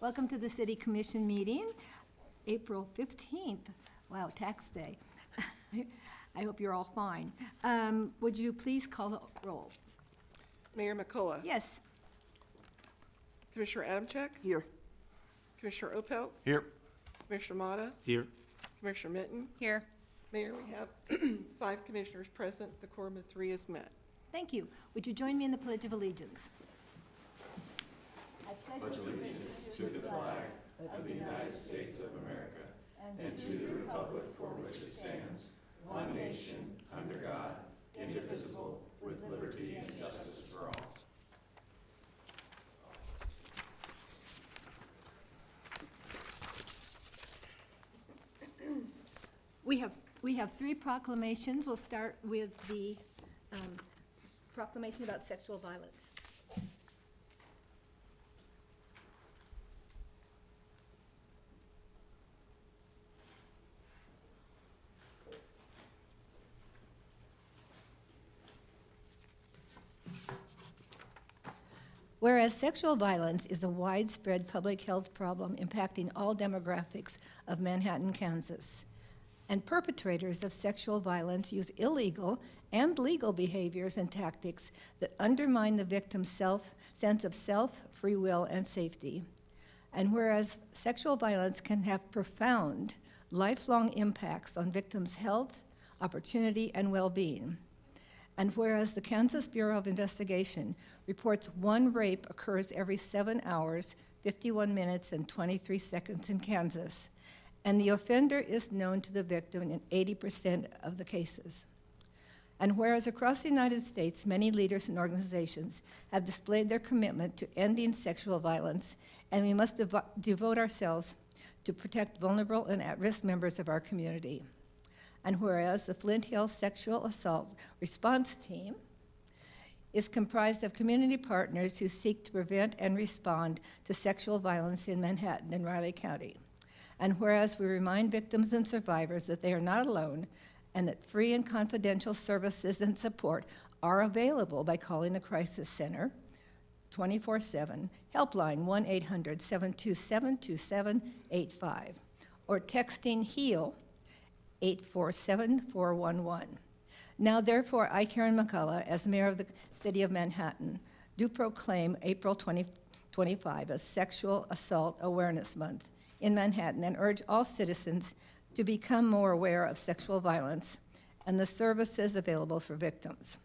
Welcome to the City Commission meeting, April 15th. Wow, tax day. I hope you're all fine. Would you please call the roll? Mayor McCullough. Yes. Commissioner Adamczyk. Here. Commissioner Opelt. Here. Commissioner Motta. Here. Commissioner Mitten. Here. Mayor, we have 5 commissioners present. The quorum of 3 is met. Thank you. Would you join me in the Pledge of Allegiance? We have 3 proclamations. We'll start with the proclamation about sexual violence. Whereas sexual violence is a widespread public health problem impacting all demographics of Manhattan, Kansas, and perpetrators of sexual violence use illegal and legal behaviors and tactics that undermine the victim's sense of self, free will, and safety. And whereas sexual violence can have profound, lifelong impacts on victims' health, opportunity, and well-being. And whereas the Kansas Bureau of Investigation reports 1 rape occurs every 7 hours, 51 minutes, and 23 seconds in Kansas, and the offender is known to the victim in 80% of the cases. And whereas across the United States, many leaders and organizations have displayed their commitment to ending sexual violence, and we must devote ourselves to protect vulnerable and at-risk members of our community. And whereas the Flint Hill Sexual Assault Response Team is comprised of community partners who seek to prevent and respond to sexual violence in Manhattan and Riley County. And whereas we remind victims and survivors that they are not alone and that free and confidential services and support are available by calling the Crisis Center 24/7, helpline 1-800-727-2785, or texting HEAL 847-411. Now, therefore, I, Karen McCullough, as Mayor of the City of Manhattan, do proclaim April 2025 as Sexual Assault Awareness Month in Manhattan and urge all citizens to become more aware of sexual violence and the services available for victims.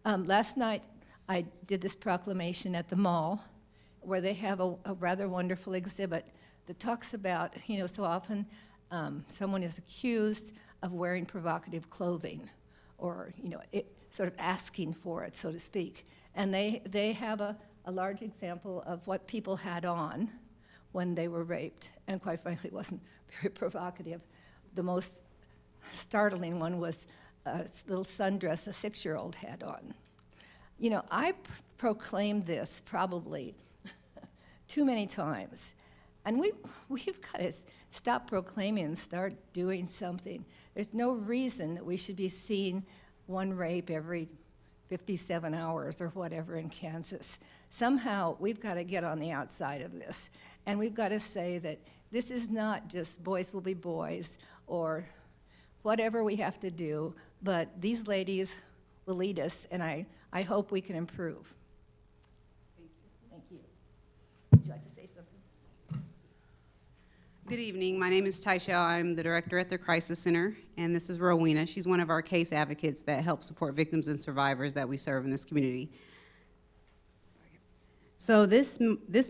Last night, I did this proclamation at the mall where they have a rather wonderful exhibit that talks about, so often someone is accused of wearing provocative clothing or, sort of asking for it, so to speak. And they have a large example of what people had on when they were raped, and quite frankly, it wasn't very provocative. The most startling one was a little sundress a 6-year-old had on. I proclaimed this probably too many times, and we've got to stop proclaiming and start doing something. There's no reason that we should be seeing 1 rape every 57 hours or whatever in Kansas. Somehow, we've got to get on the outside of this. And we've got to say that this is not just boys will be boys or whatever we have to do, but these ladies will lead us, and I hope we can improve. Thank you. Thank you. Would you like to say something? Good evening. My name is Taisha. I'm the director at the Crisis Center, and this is Rowena. She's one of our case advocates that help support victims and survivors that we serve in this community. So this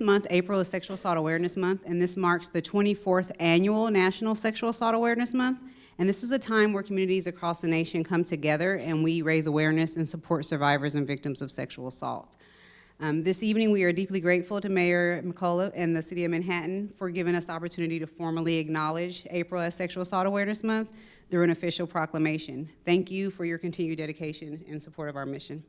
month, April, is Sexual Assault Awareness Month, and this marks the 24th Annual National Sexual Assault Awareness Month. And this is a time where communities across the nation come together and we raise awareness and support survivors and victims of sexual assault. This evening, we are deeply grateful to Mayor McCullough and the City of Manhattan for giving us the opportunity to formally acknowledge April as Sexual Assault Awareness Month through an official proclamation. Thank you for your continued dedication and support of our mission.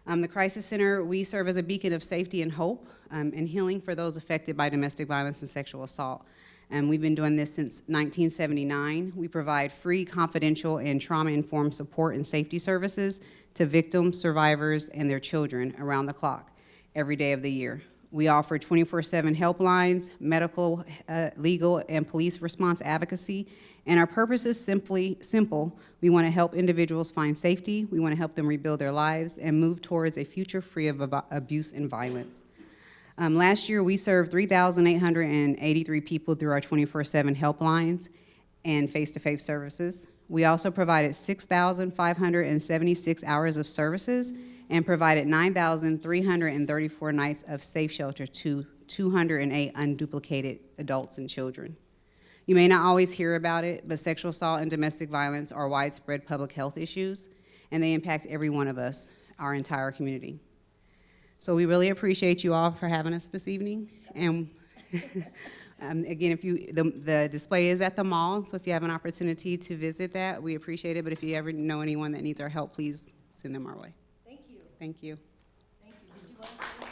The Crisis Center, we serve as a beacon of safety and hope and healing for those affected by domestic violence and sexual assault. We've been doing this since 1979. We provide free, confidential, and trauma-informed support and safety services to victims, survivors, and their children around the clock, every day of the year. We offer 24/7 helplines, medical, legal, and police response advocacy. And our purpose is simple. We want to help individuals find safety. We want to help them rebuild their lives and move towards a future free of abuse and violence. Last year, we served 3,883 people through our 24/7 helplines and face-to-face services. We also provided 6,576 hours of services and provided 9,334 nights of safe shelter to 208 unduplicated adults and children. You may not always hear about it, but sexual assault and domestic violence are widespread public health issues, and they impact every one of us, our entire community. So we really appreciate you all for having us this evening. And again, the display is at the mall, so if you have an opportunity to visit that, we appreciate it. But if you ever know anyone that needs our help, please send them our way. Thank you. Thank you. Thank you. Did you want to say anything?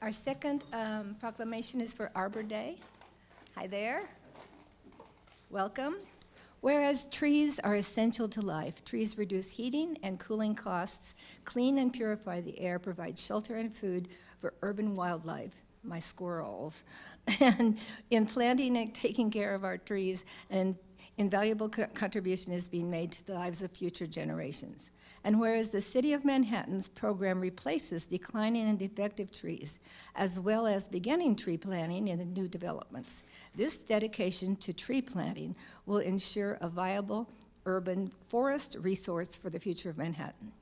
Our second proclamation is for Arbor Day. Hi there. Welcome. Whereas trees are essential to life, trees reduce heating and cooling costs, clean and purify the air, provide shelter and food for urban wildlife, my squirrels. And in planting and taking care of our trees, an invaluable contribution is being made to the lives of future generations. And whereas the City of Manhattan's program replaces declining and defective trees, as well as beginning tree planting in the new developments, this dedication to tree planting will ensure a viable urban forest resource for the future of Manhattan.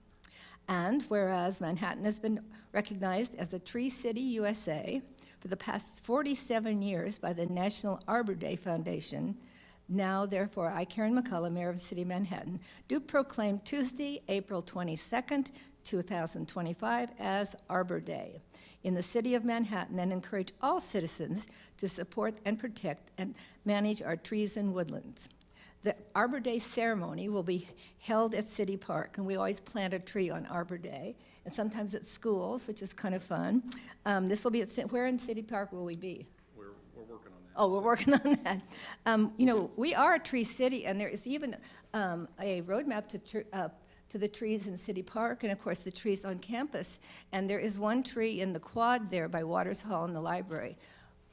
And whereas Manhattan has been recognized as a Tree City USA for the past 47 years by the National Arbor Day Foundation, now, therefore, I, Karen McCullough, Mayor of the City of Manhattan, do proclaim Tuesday, April 22nd, 2025, as Arbor Day in the City of Manhattan and encourage all citizens to support and protect and manage our trees and woodlands. The Arbor Day ceremony will be held at City Park, and we always plant a tree on Arbor Day, and sometimes at schools, which is kind of fun. This will be at, where in City Park will we be? We're working on that. Oh, we're working on that. You know, we are a tree city, and there is even a roadmap to the trees in City Park, and of course the trees on campus. And there is one tree in the quad there by Waters Hall in the library,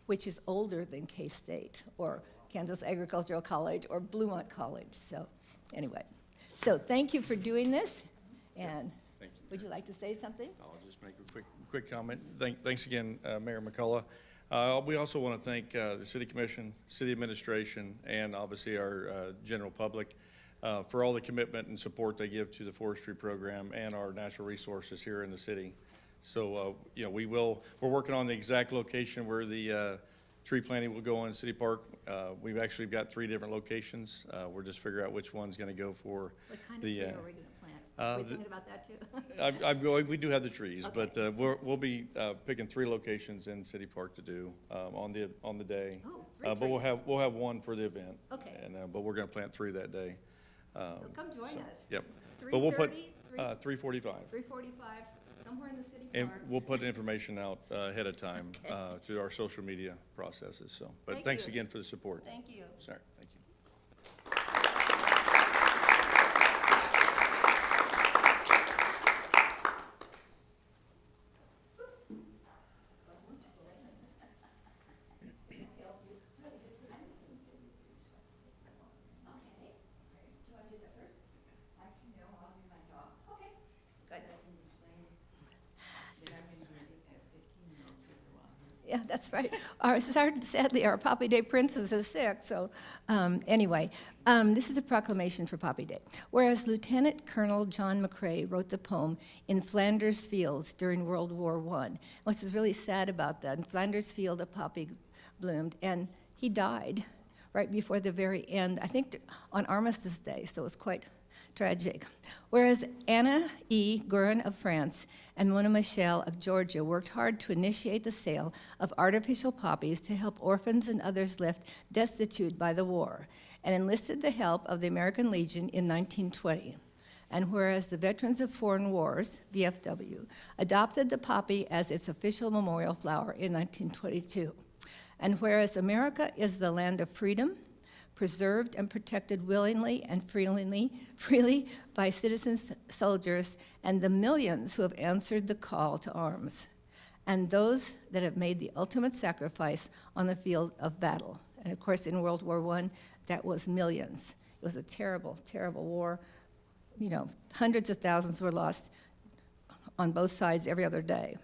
which is older than K-State or Kansas Agricultural College or Bluemont College. So anyway, so thank you for doing this. And Thank you. would you like to say something? I'll just make a quick comment. Thanks again, Mayor McCullough. We also want to thank the City Commission, City Administration, and obviously our general public for all the commitment and support they give to the forestry program and our natural resources here in the city. So, you know, we're working on the exact location where the tree planting will go in City Park. We've actually got 3 different locations. We're just figuring out which one's going to go for What kind of the. tree are we going to plant? Are we thinking about that too? We do have the trees, Okay. but we'll be picking 3 locations in City Park to do on the day. Oh, 3 But we'll trees. have one for the event. Okay. And but we're going to plant 3 that day. So come join us. Yep. But we'll put 3:30, 3:45, 3:45, somewhere in the City and Park. we'll put the information out ahead of time Okay. through our social media processes. So, but Thank thanks you. again for the support. Thank you. Sorry. Thank you. Yeah, that's right. Sadly, our Poppy Day princess is sick, so anyway, this is a proclamation for Poppy Day. Whereas Lieutenant Colonel John McCrae wrote the poem In Flanders Fields during World War I. Which is really sad about that. In Flanders Field, a poppy bloomed, and he died right before the very end, I think on Armistice Day, so it was quite tragic. Whereas Anna E. Guerin of France and Mona Michel of Georgia worked hard to initiate the sale of artificial poppies to help orphans and others left destitute by the war, and enlisted the help of the American Legion in 1920. And whereas the Veterans of Foreign Wars, VFW, adopted the poppy as its official memorial flower in 1922. And whereas America is the land of freedom, preserved and protected willingly and freely by citizens, soldiers, and the millions who have answered the call to arms, and those that have made the ultimate sacrifice on the field of battle. And of course, in World War I, that was millions. It was a terrible, terrible war. You know, hundreds of thousands were lost on both sides every other day.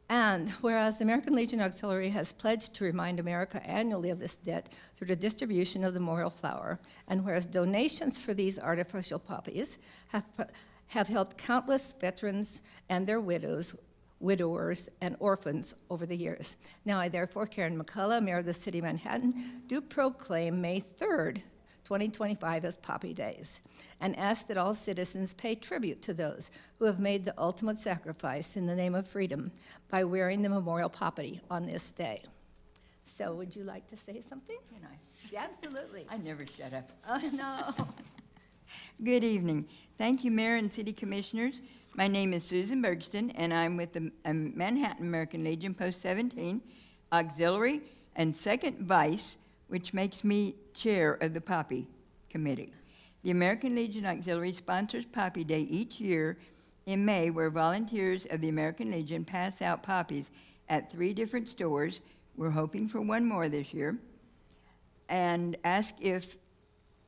And whereas the American Legion Auxiliary has pledged to remind America annually of this debt through the distribution of the memorial flower, and whereas donations for these artificial poppies have helped countless veterans and their widowers, and orphans over the years. Now I therefore, Karen McCullough, Mayor of the City of Manhattan, do proclaim May 3rd, 2025 as Poppy Days, and ask that all citizens pay tribute to those who have made the ultimate sacrifice in the name of freedom by wearing the memorial poppy on this day. So would you like to say something? Can I? Yeah, absolutely. I never shut up. Oh, no. Good evening. Thank you, Mayor and City Commissioners. My name is Susan Bergston, and I'm with the Manhattan American Legion Post 17 Auxiliary and second vice, which makes me chair of the Poppy Committee. The American Legion Auxiliary sponsors Poppy Day each year in May, where volunteers of the American Legion pass out poppies at 3 different stores. We're hoping for one more this year. And ask if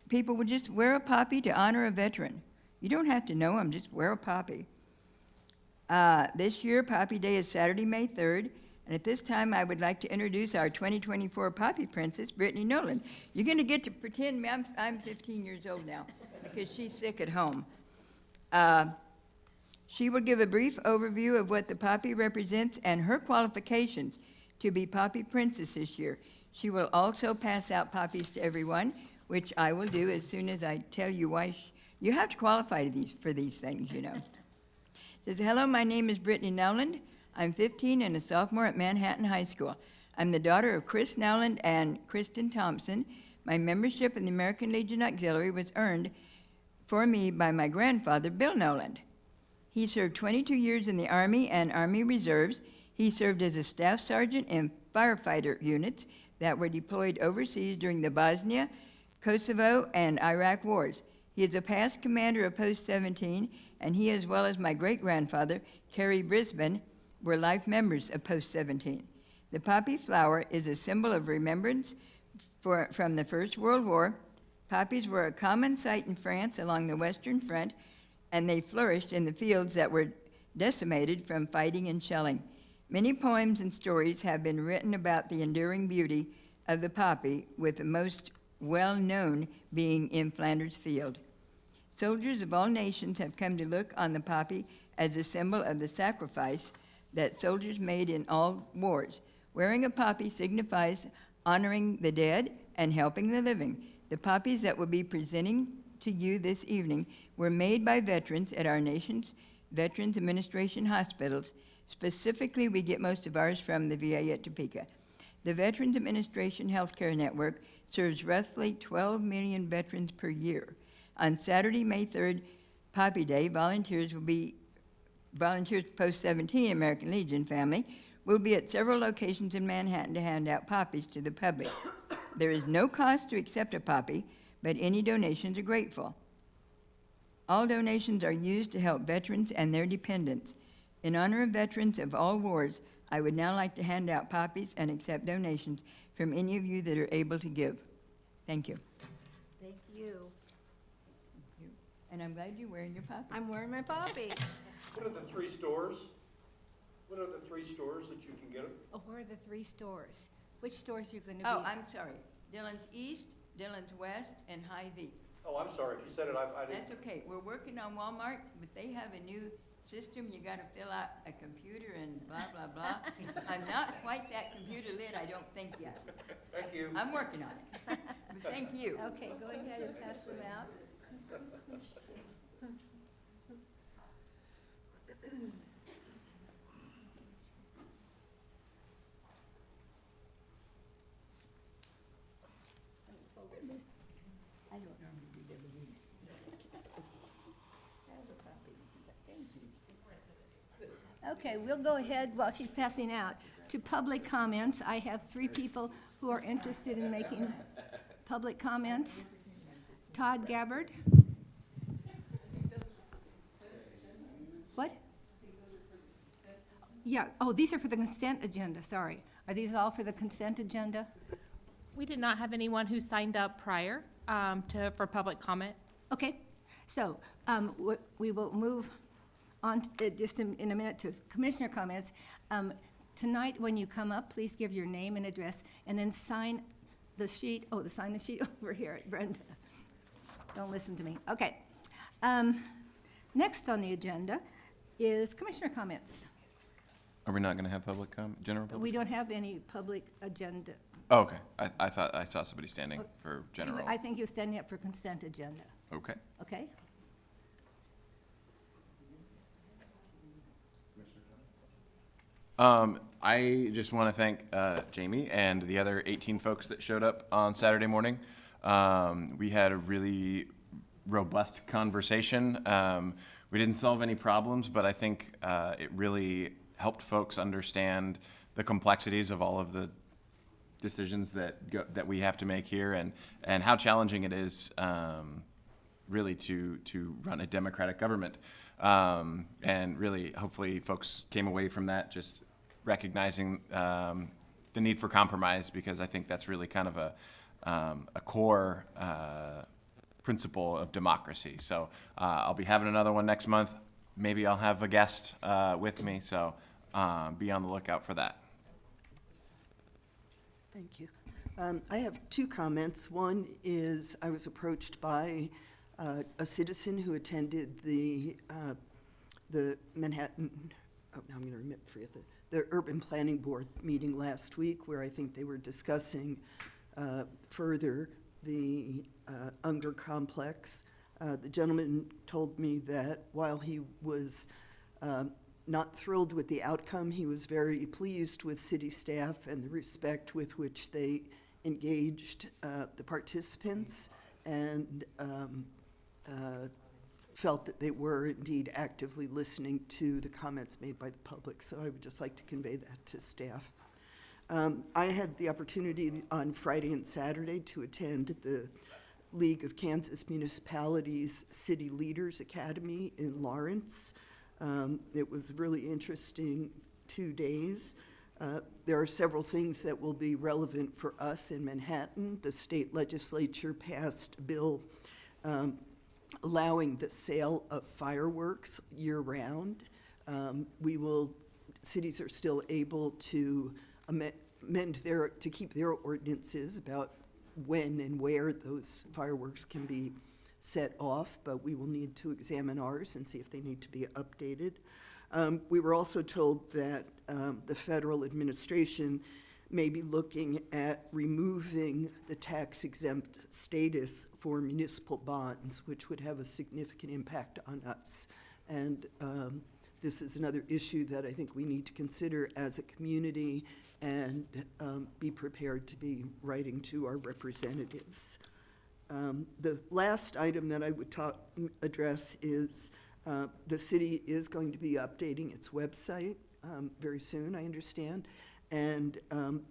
people would just wear a poppy to honor a veteran. You don't have to know them, just wear a poppy. This year, Poppy Day is Saturday, May 3rd, and at this time, I would like to introduce our 2024 Poppy Princess, Brittany Nolan. You're going to get to pretend I'm 15 years old now, because she's sick at home. She will give a brief overview of what the poppy represents and her qualifications to be Poppy Princess this year. She will also pass out poppies to everyone, which I will do as soon as I tell you why you have to qualify for these things, you know. Says, hello, my name is Brittany Nowland. I'm 15 and a sophomore at Manhattan High School. I'm the daughter of Chris Nowland and Kristen Thompson. My membership in the American Legion Auxiliary was earned for me by my grandfather, Bill Nowland. He served 22 years in the Army and Army Reserves. He served as a staff sergeant in firefighter units that were deployed overseas during the Bosnia, Kosovo, and Iraq wars. He is a past commander of Post 17, and he, as well as my great-grandfather, Kerry Brisbane, were life members of Post 17. The poppy flower is a symbol of remembrance from the First World War. Poppies were a common sight in France along the Western Front, and they flourished in the fields that were decimated from fighting and shelling. Many poems and stories have been written about the enduring beauty of the poppy, with the most well-known being in Flanders Field. Soldiers of all nations have come to look on the poppy as a symbol of the sacrifice that soldiers made in all wars. Wearing a poppy signifies honoring the dead and helping the living. The poppies that we'll be presenting to you this evening were made by veterans at our nation's Veterans Administration hospitals. Specifically, we get most of ours from the VA at Topeka. The Veterans Administration Healthcare Network serves roughly 12 million veterans per year. On Saturday, May 3rd, Poppy Day, volunteers Post 17 American Legion family will be at several locations in Manhattan to hand out poppies to the public. There is no cost to accept a poppy, but any donations are grateful. All donations are used to help veterans and their dependents. In honor of veterans of all wars, I would now like to hand out poppies and accept donations from any of you that are able to give. Thank you. Thank you. And I'm glad you're wearing your poppy. I'm wearing my poppy. What are the 3 stores? What are the 3 stores that you can get them? Oh, where are the 3 stores? Which stores are you going to be? Oh, I'm sorry. Dillon's East, Dillon's West, and Hy-Vee. Oh, I'm sorry, if you said it, I That's didn't. okay. We're working on Walmart, but they have a new system. You gotta fill out a computer and blah, blah, blah. I'm not quite that computer lit, I don't think yet. Thank you. I'm working on it. But thank you. Okay, go ahead and pass them out. I don't normally do WD. Okay, we'll go ahead while she's passing out to public comments. I have 3 people who are interested in making public comments. Todd Gabbard? What? Yeah, oh, these are for the consent agenda, sorry. Are these all for the consent agenda? We did not have anyone who signed up prior for public comment. Okay, so we will move on just in a minute to commissioner comments. Tonight, when you come up, please give your name and address, and then sign the sheet. Oh, sign the sheet over here, Brenda. Don't listen to me. Okay. Next on the agenda is commissioner comments. Are we not going to have public general public? We don't have any public agenda. Oh, okay. I thought I saw somebody standing for general. I think you're standing up for consent agenda, Okay. okay? I just want to thank Jamie and the other 18 folks that showed up on Saturday morning. We had a really robust conversation. We didn't solve any problems, but I think it really helped folks understand the complexities of all of the decisions that we have to make here, and how challenging it is really to run a democratic government. And really, hopefully, folks came away from that just recognizing the need for compromise, because I think that's really kind of a core principle of democracy. So I'll be having another one next month. Maybe I'll have a guest with me, so be on the lookout for that. Thank you. I have two comments. One is I was approached by a citizen who attended the Manhattan, oh, now I'm going to forget the Urban Planning Board meeting last week, where I think they were discussing further the Unger complex. The gentleman told me that while he was not thrilled with the outcome, he was very pleased with city staff and the respect with which they engaged the participants, and felt that they were indeed actively listening to the comments made by the public. So I would just like to convey that to staff. I had the opportunity on Friday and Saturday to attend the League of Kansas Municipalities City Leaders Academy in Lawrence. It was really interesting 2 days. There are several things that will be relevant for us in Manhattan. The state legislature passed a bill allowing the sale of fireworks year-round. Cities are still able to to keep their ordinances about when and where those fireworks can be set off, but we will need to examine ours and see if they need to be updated. We were also told that the federal administration may be looking at removing the tax-exempt status for municipal bonds, which would have a significant impact on us. And this is another issue that I think we need to consider as a community and be prepared to be writing to our representatives. The last item that I would address is the city is going to be updating its website very soon, I understand. And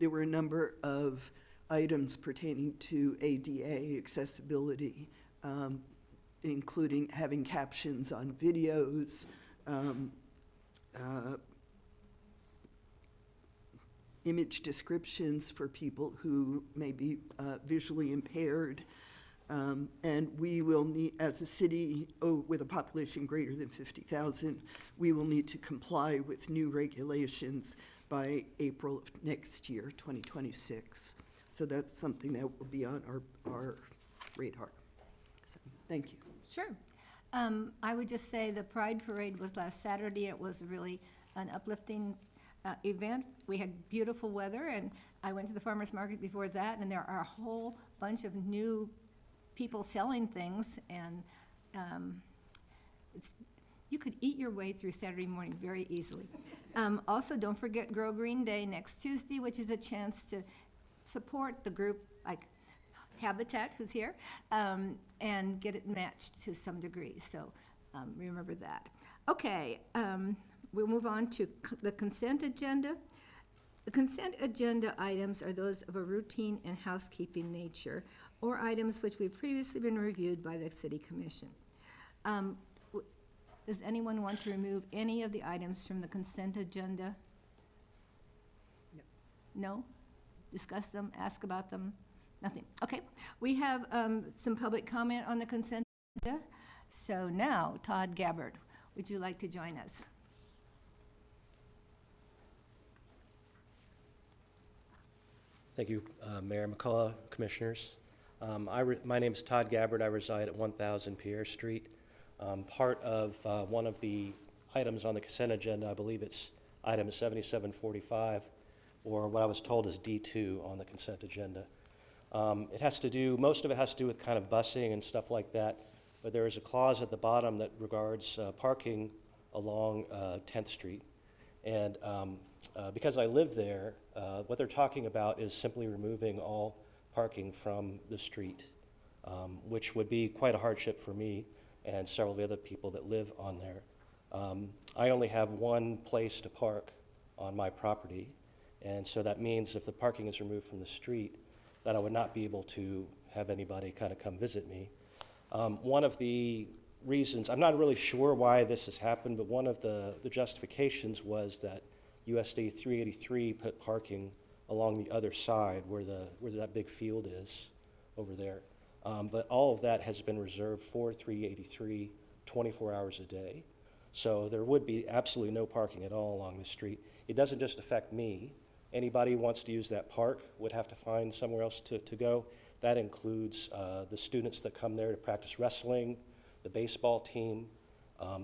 there were a number of items pertaining to ADA accessibility, including having captions on videos, image descriptions for people who may be visually impaired. And we will need, as a city with a population greater than 50,000, we will need to comply with new regulations by April of next year, 2026. So that's something that will be on our radar. So, thank you. Sure. I would just say the Pride Parade was last Saturday. It was really an uplifting event. We had beautiful weather, and I went to the farmer's market before that, and there are a whole bunch of new people selling things, and you could eat your way through Saturday morning very easily. Also, don't forget Grow Green Day next Tuesday, which is a chance to support the group like Habitat, who's here, and get it matched to some degree. So remember that. Okay, we'll move on to the consent agenda. The consent agenda items are those of a routine and housekeeping nature, or items which we've previously been reviewed by the city commission. Does anyone want to remove any of the items from the consent agenda? No? Discuss them, ask about them? Nothing. Okay. We have some public comment on the consent agenda. So now, Todd Gabbard, would you like to join us? Thank you, Mayor McCullough, Commissioners. My name is Todd Gabbard. I reside at 1000 Pierre Street. Part of one of the items on the consent agenda, I believe it's item 7745, or what I was told is D2 on the consent agenda. It has to do, most of it has to do with kind of busing and stuff like that, but there is a clause at the bottom that regards parking along 10th Street. And because I live there, what they're talking about is simply removing all parking from the street, which would be quite a hardship for me and several of the other people that live on there. I only have one place to park on my property, and so that means if the parking is removed from the street, that I would not be able to have anybody kind of come visit me. One of the reasons, I'm not really sure why this has happened, but one of the justifications was that USD 383 put parking along the other side where that big field is over there. But all of that has been reserved for 383 24 hours a day. So there would be absolutely no parking at all along the street. It doesn't just affect me. Anybody who wants to use that park would have to find somewhere else to go. That includes the students that come there to practice wrestling, the baseball team.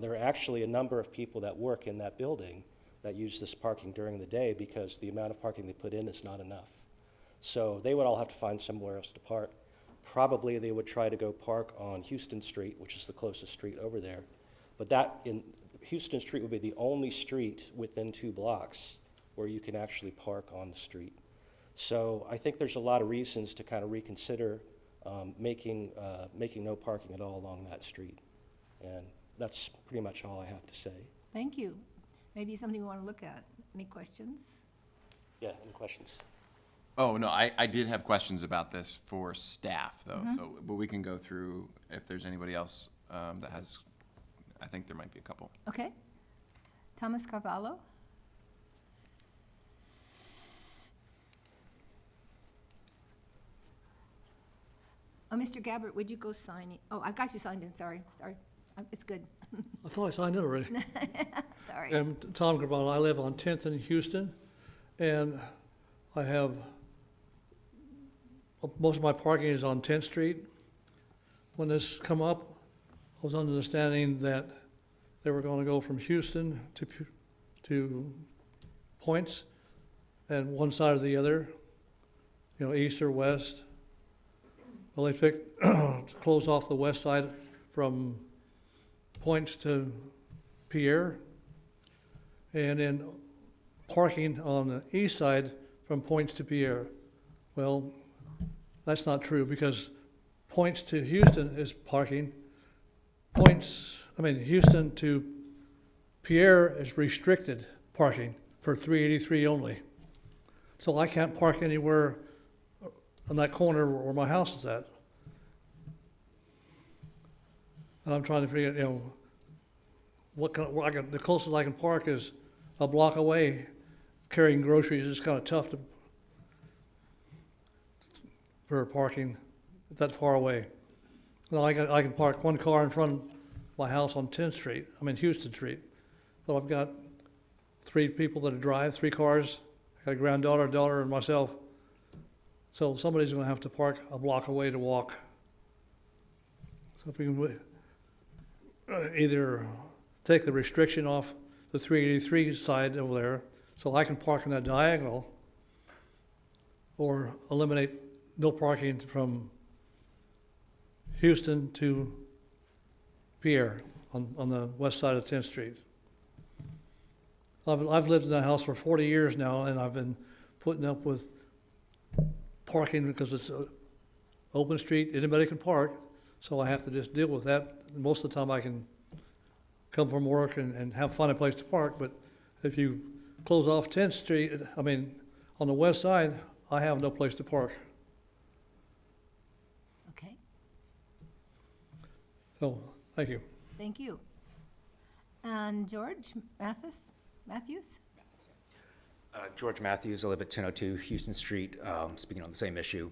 There are actually a number of people that work in that building that use this parking during the day because the amount of parking they put in is not enough. So they would all have to find somewhere else to park. Probably they would try to go park on Houston Street, which is the closest street over there. But Houston Street would be the only street within 2 blocks where you can actually park on the street. So I think there's a lot of reasons to kind of reconsider making no parking at all along that street. And that's pretty much all I have to say. Thank you. Maybe something we want to look at. Any questions? Yeah, any questions? Oh, no, I did have questions about this for staff, though, so, but we can go through if there's anybody else that has, I think there might be a couple. Okay. Thomas Carvalho? Oh, Mr. Gabbard, would you go sign it? Oh, I got you signed in, sorry. It's good. I thought I signed in already. Sorry. I'm Tom Carvalho. I live on 10th in Houston, and I have, most of my parking is on 10th Street. When this come up, I was under the understanding that they were going to go from Houston to Points, and one side or the other, east or west. Well, they picked to close off the west side from Points to Pierre, and then parking on the east side from Points to Pierre. Well, that's not true because Points to Houston is parking. Houston to Pierre is restricted parking for 383 only. So I can't park anywhere on that corner where my house is at. And I'm trying to figure, the closest I can park is a block away. Carrying groceries is kind of tough for parking that far away. Well, I can park one car in front of my house on 10th Street, Houston Street. But I've got 3 people that drive, 3 cars. I got a granddaughter, a daughter, and myself. So somebody's going to have to park a block away to walk. So if we can either take the restriction off the 383 side over there so I can park in that diagonal, or eliminate no parking from Houston to Pierre on the west side of 10th Street. I've lived in that house for 40 years now, and I've been putting up with parking because it's an open street, anybody can park, so I have to just deal with that. Most of the time I can come from work and find a place to park, but if you close off 10th Street, On the west side, I have no place to park. Okay, So, thank you. thank you. And George Matthews? George Matthews, I live at 1002 Houston Street, speaking on the same issue.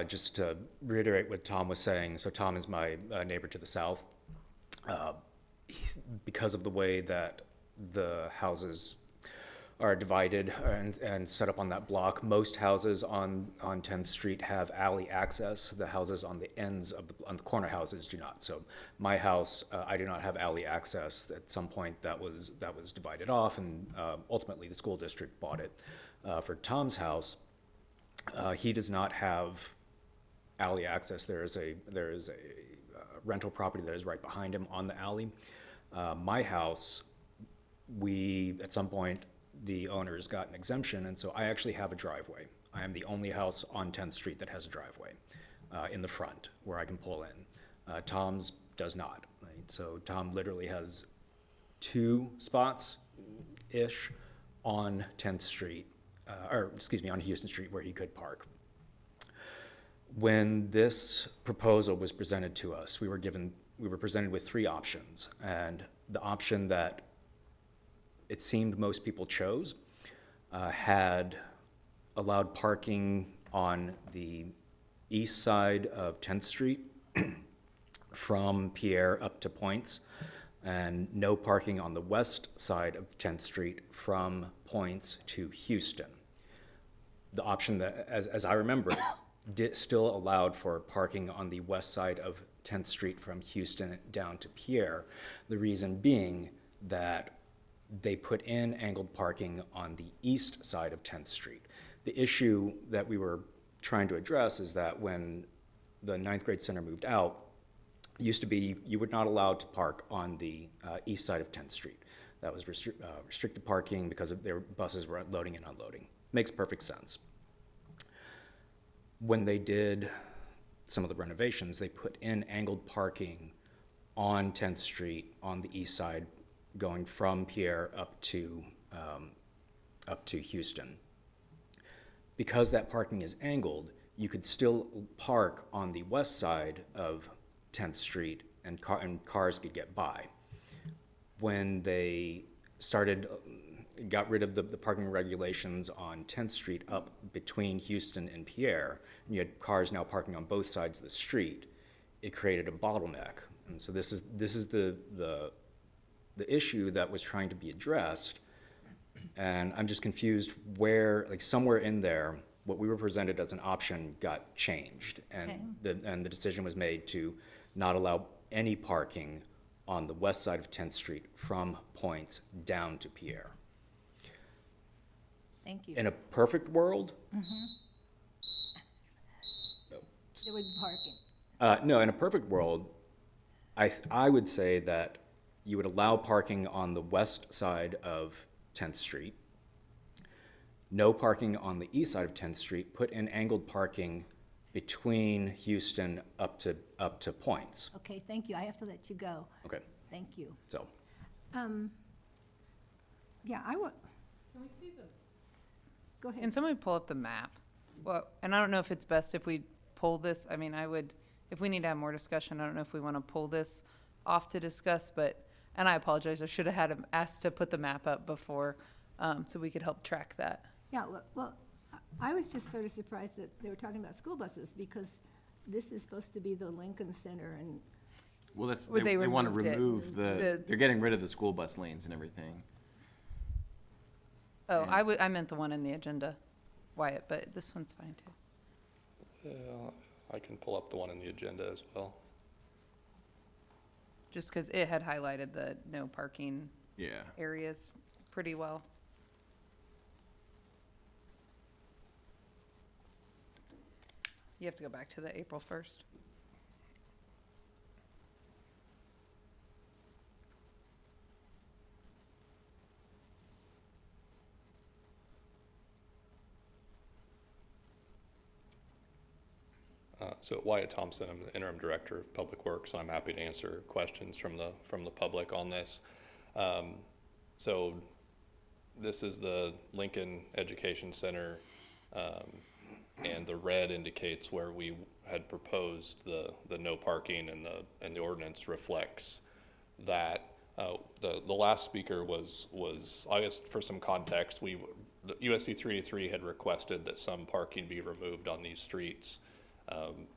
Just to reiterate what Tom was saying, so Tom is my neighbor to the south. Because of the way that the houses are divided and set up on that block, most houses on 10th Street have alley access. The houses on the ends of on the corner houses do not. So my house, I do not have alley access. At some point, that was divided off, and ultimately the school district bought it. For Tom's house, he does not have alley access. There is a rental property that is right behind him on the alley. My house, at some point, the owners got an exemption, and so I actually have a driveway. I am the only house on 10th Street that has a driveway in the front where I can pull in. Tom's does not. Right? So Tom literally has 2 spots-ish on 10th Street, on Houston Street where he could park. When this proposal was presented to us, we were presented with 3 options, and the option that it seemed most people chose had allowed parking on the east side of 10th Street from Pierre up to Points, and no parking on the west side of 10th Street from Points to Houston. The option that, as I remember it, still allowed for parking on the west side of 10th Street from Houston down to Pierre, the reason being that they put in angled parking on the east side of 10th Street. The issue that we were trying to address is that when the 9th grade center moved out, it used to be you were not allowed to park on the east side of 10th Street. That was restricted parking because their buses were loading and unloading. Makes perfect sense. When they did some of the renovations, they put in angled parking on 10th Street on the east side, going from Pierre up to Houston. Because that parking is angled, you could still park on the west side of 10th Street and cars could get by. When they got rid of the parking regulations on 10th Street up between Houston and Pierre, and you had cars now parking on both sides of the street, it created a bottleneck. And so this is the issue that was trying to be addressed, and I'm just confused where, like somewhere in there, what we were presented as an option got changed, and the decision was made to not allow any parking on the west side of 10th Street from Points down to Pierre. Thank you. In a perfect world, There would be parking. no, in a perfect world, I would say that you would allow parking on the west side of 10th Street, no parking on the east side of 10th Street, put in angled parking between Houston up to Points. Okay, thank you. I have to let you go. Okay, Thank you. so, Yeah, Can we see the? go ahead. Can somebody pull up the map? Well, and I don't know if it's best if we pull this, I mean, if we need to have more discussion, I don't know if we want to pull this off to discuss, and I apologize, I should have had him asked to put the map up before, so we could help track that. Yeah, well, I was just sort of surprised that they were talking about school buses, because this is supposed to be the Lincoln Center, and Well, Or they they want to removed it. remove they're getting rid of the school bus lanes and everything. Oh, I meant the one in the agenda, Wyatt, but this one's fine too. I can pull up the one in the agenda as well. Just because it had highlighted the no parking Yeah. areas pretty well. You have to go back to the April 1st. So Wyatt Thompson, I'm the interim director of Public Works, and I'm happy to answer questions from the public on this. So this is the Lincoln Education Center, and the red indicates where we had proposed the no parking, and the ordinance reflects that. The last speaker was, I guess for some context, the USD 383 had requested that some parking be removed on these streets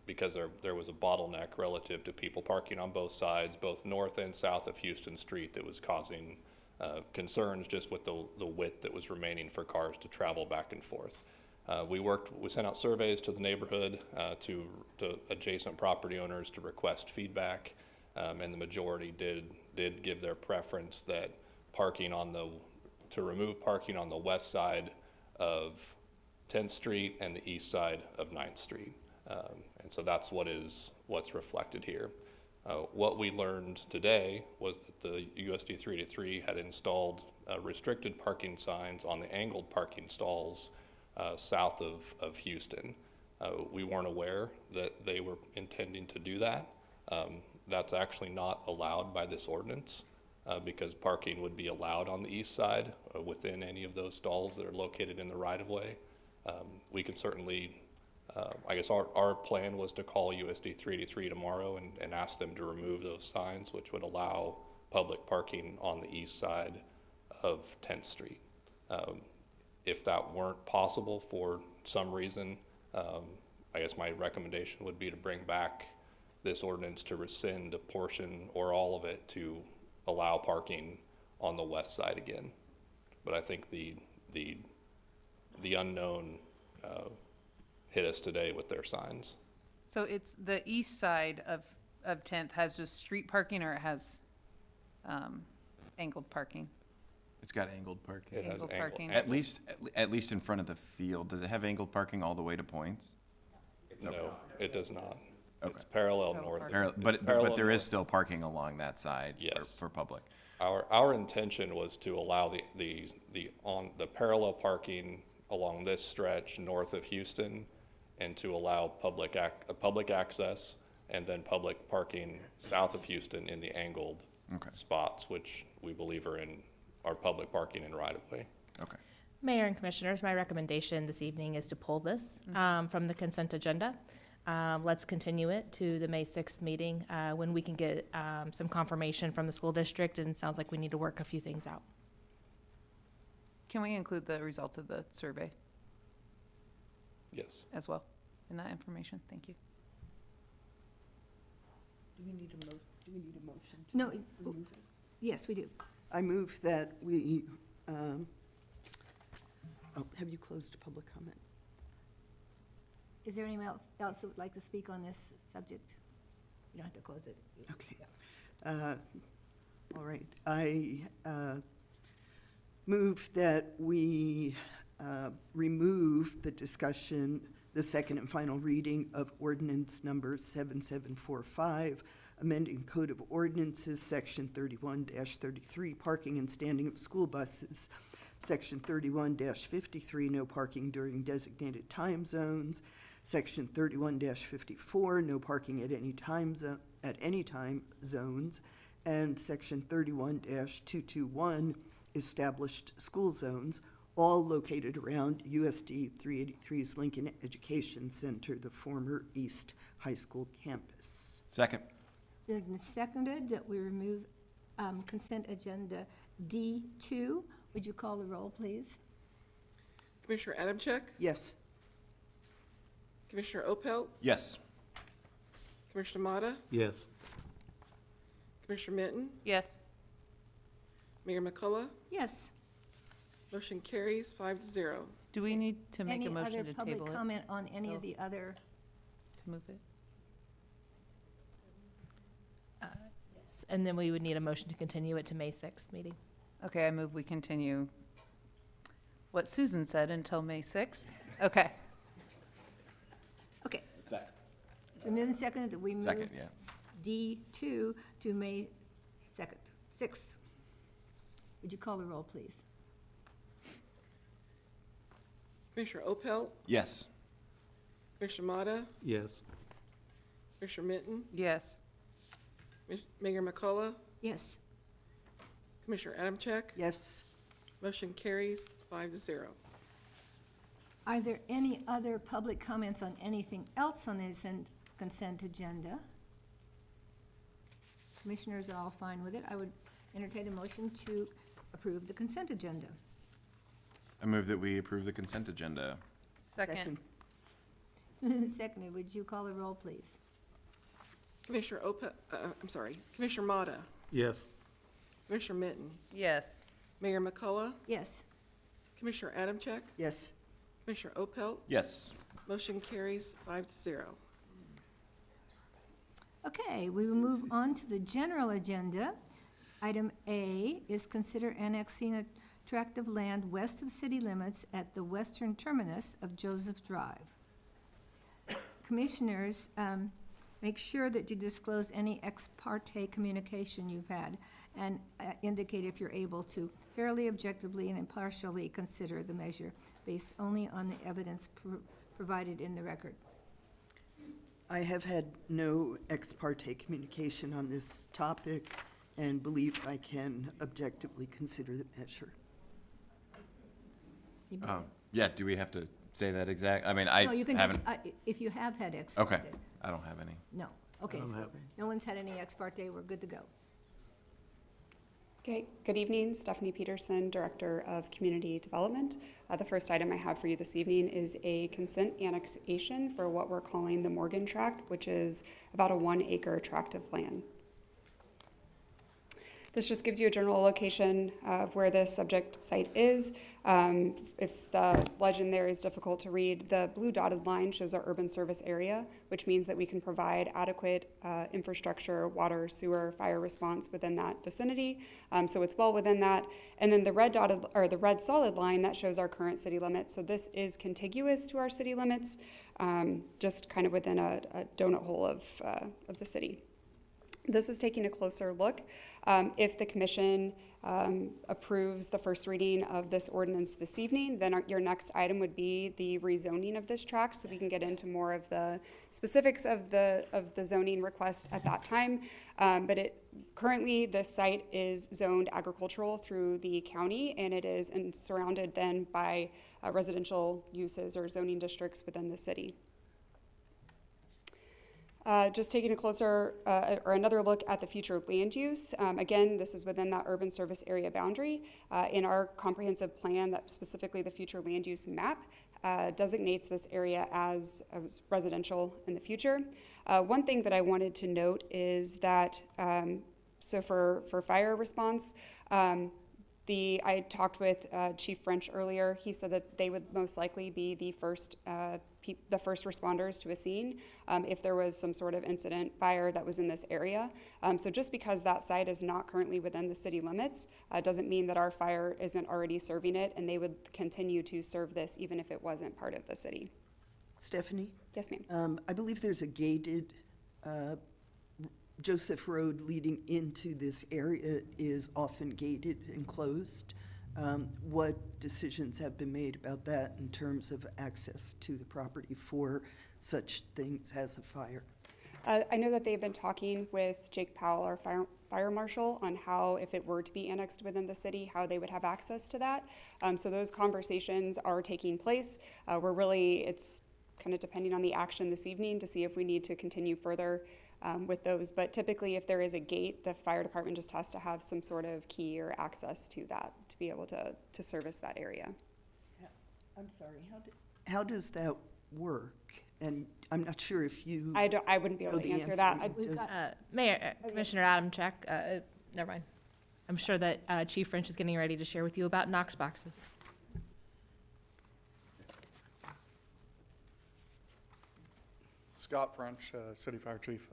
because there was a bottleneck relative to people parking on both sides, both north and south of Houston Street, that was causing concerns just with the width that was remaining for cars to travel back and forth. We sent out surveys to the neighborhood, to adjacent property owners to request feedback, and the majority did give their preference that to remove parking on the west side of 10th Street and the east side of 9th Street. And so that's what's reflected here. What we learned today was that the USD 383 had installed restricted parking signs on the angled parking stalls south of Houston. We weren't aware that they were intending to do that. That's actually not allowed by this ordinance because parking would be allowed on the east side within any of those stalls that are located in the right-of-way. We can certainly, I guess our plan was to call USD 383 tomorrow and ask them to remove those signs, which would allow public parking on the east side of 10th Street. If that weren't possible for some reason, I guess my recommendation would be to bring back this ordinance to rescind a portion or all of it to allow parking on the west side again. But I think the unknown hit us today with their signs. So it's the east side of 10th has just street parking, or it has angled parking? It's got angled parking. It has Angled angled. parking. At least in front of the field. Does it have angled parking all the way to points? No, it does not. Okay. It's parallel Parallel north. parking. But Parallel there is north. still parking along that side Yes. for public. Our intention was to allow the parallel parking along this stretch north of Houston, and to allow public access, and then public parking south of Houston in the angled spots, which we believe are public parking and right-of-way. Okay. Mayor and Commissioners, my recommendation this evening is to pull this from the consent agenda. Let's continue it to the May 6th meeting when we can get some confirmation from the school district, and it sounds like we need to work a few things out. Can we include the results of the survey Yes. as well in that information? Thank you. Do we need a motion to No, remove it? Yes, we do. I move that we, have you closed public comment? Is there anyone else that would like to speak on this subject? You don't have to close it. Okay. All right. I move that we remove the discussion, the second and final reading of ordinance number 7745, amending Code of Ordinances, Section 31-33, parking and standing of school buses, Section 31-53, no parking during designated time zones, Section 31-54, no parking at any time zones, and Section 31-221, established school zones, all located around USD 383's Lincoln Education Center, the former East High School campus. Second. It's been seconded that we remove consent agenda D2. Would you call the roll, please? Commissioner Adamczyk? Yes. Commissioner Opelt? Yes. Commissioner Motta? Yes. Commissioner Minton? Yes. Mayor McCullough? Yes. Motion carries 5-0. Do we need to make a motion to Any other table public it? comment on any Oh. of the other? To move it? Yes. And then we would need a motion to continue it to May 6th meeting. Okay, I move we continue what Susan said until May 6th. Okay. Okay. Second. It's been moved and seconded that we move Second, yeah. D2 to May 6th. Would you call the roll, please? Commissioner Opelt? Yes. Commissioner Motta? Yes. Commissioner Minton? Yes. Mayor McCullough? Yes. Commissioner Adamczyk? Yes. Motion carries 5-0. Are there any other public comments on anything else on the consent agenda? Commissioners are all fine with it. I would entertain a motion to approve the consent agenda. I move that we approve the consent agenda. Second. It's moved and seconded. Would you call the roll, please? Commissioner Commissioner Motta, Yes. Commissioner Minton, Yes. Mayor McCullough, Yes. Commissioner Adamczyk, Yes. Commissioner Opelt. Yes. Motion carries 5-0. Okay, we will move on to the general agenda. Item A is consider annexing a tract of land west of city limits at the western terminus of Joseph Drive. Commissioners, make sure that you disclose any ex parte communication you've had and indicate if you're able to fairly, objectively, and impartially consider the measure based only on the evidence provided in the record. I have had no ex parte communication on this topic and believe I can objectively consider the measure. Yeah, do we have to say that exact? I mean, No, you can just, haven't. if you have had ex Okay, parte. I don't have any. No, okay, so no one's had any ex parte, we're good to go. Okay, good evening, Stephanie Peterson, Director of Community Development. The first item I have for you this evening is a consent annexation for what we're calling the Morgan Tract, which is about a 1 acre tract of land. This just gives you a general location of where this subject site is. If the legend there is difficult to read, the blue dotted line shows our urban service area, which means that we can provide adequate infrastructure, water, sewer, fire response within that vicinity. So it's well within that. And then the red dotted, or the red solid line, that shows our current city limits. So this is contiguous to our city limits, just kind of within a donut hole of the city. This is taking a closer look. If the commission approves the first reading of this ordinance this evening, then your next item would be the rezoning of this tract, so we can get into more of the specifics of the zoning request at that time. But currently, this site is zoned agricultural through the county, and it is surrounded then by residential uses or zoning districts within the city. Just taking a closer or another look at the future land use. Again, this is within that urban service area boundary. In our comprehensive plan, that specifically the future land use map designates this area as residential in the future. One thing that I wanted to note is that, so for fire response, I talked with Chief French earlier. He said that they would most likely be the first responders to a scene if there was some sort of incident fire that was in this area. So just because that site is not currently within the city limits doesn't mean that our fire isn't already serving it, and they would continue to serve this even if it wasn't part of the city. Stephanie? Yes, ma'am. I believe there's a gated Joseph Road leading into this area is often gated and closed. What decisions have been made about that in terms of access to the property for such things as a fire? I know that they've been talking with Jake Powell, our fire marshal, on how, if it were to be annexed within the city, how they would have access to that. So those conversations are taking place. It's kind of depending on the action this evening to see if we need to continue further with those. But typically, if there is a gate, the fire department just has to have some sort of key or access to that to be able to service that area. I'm sorry, how does that work? And I'm not sure if you I wouldn't be able know to the answer that. Mayor, Commissioner Adamczyk, never mind. I'm sure that Chief French is getting ready to share with you about Knox boxes. Scott French, City Fire Chief.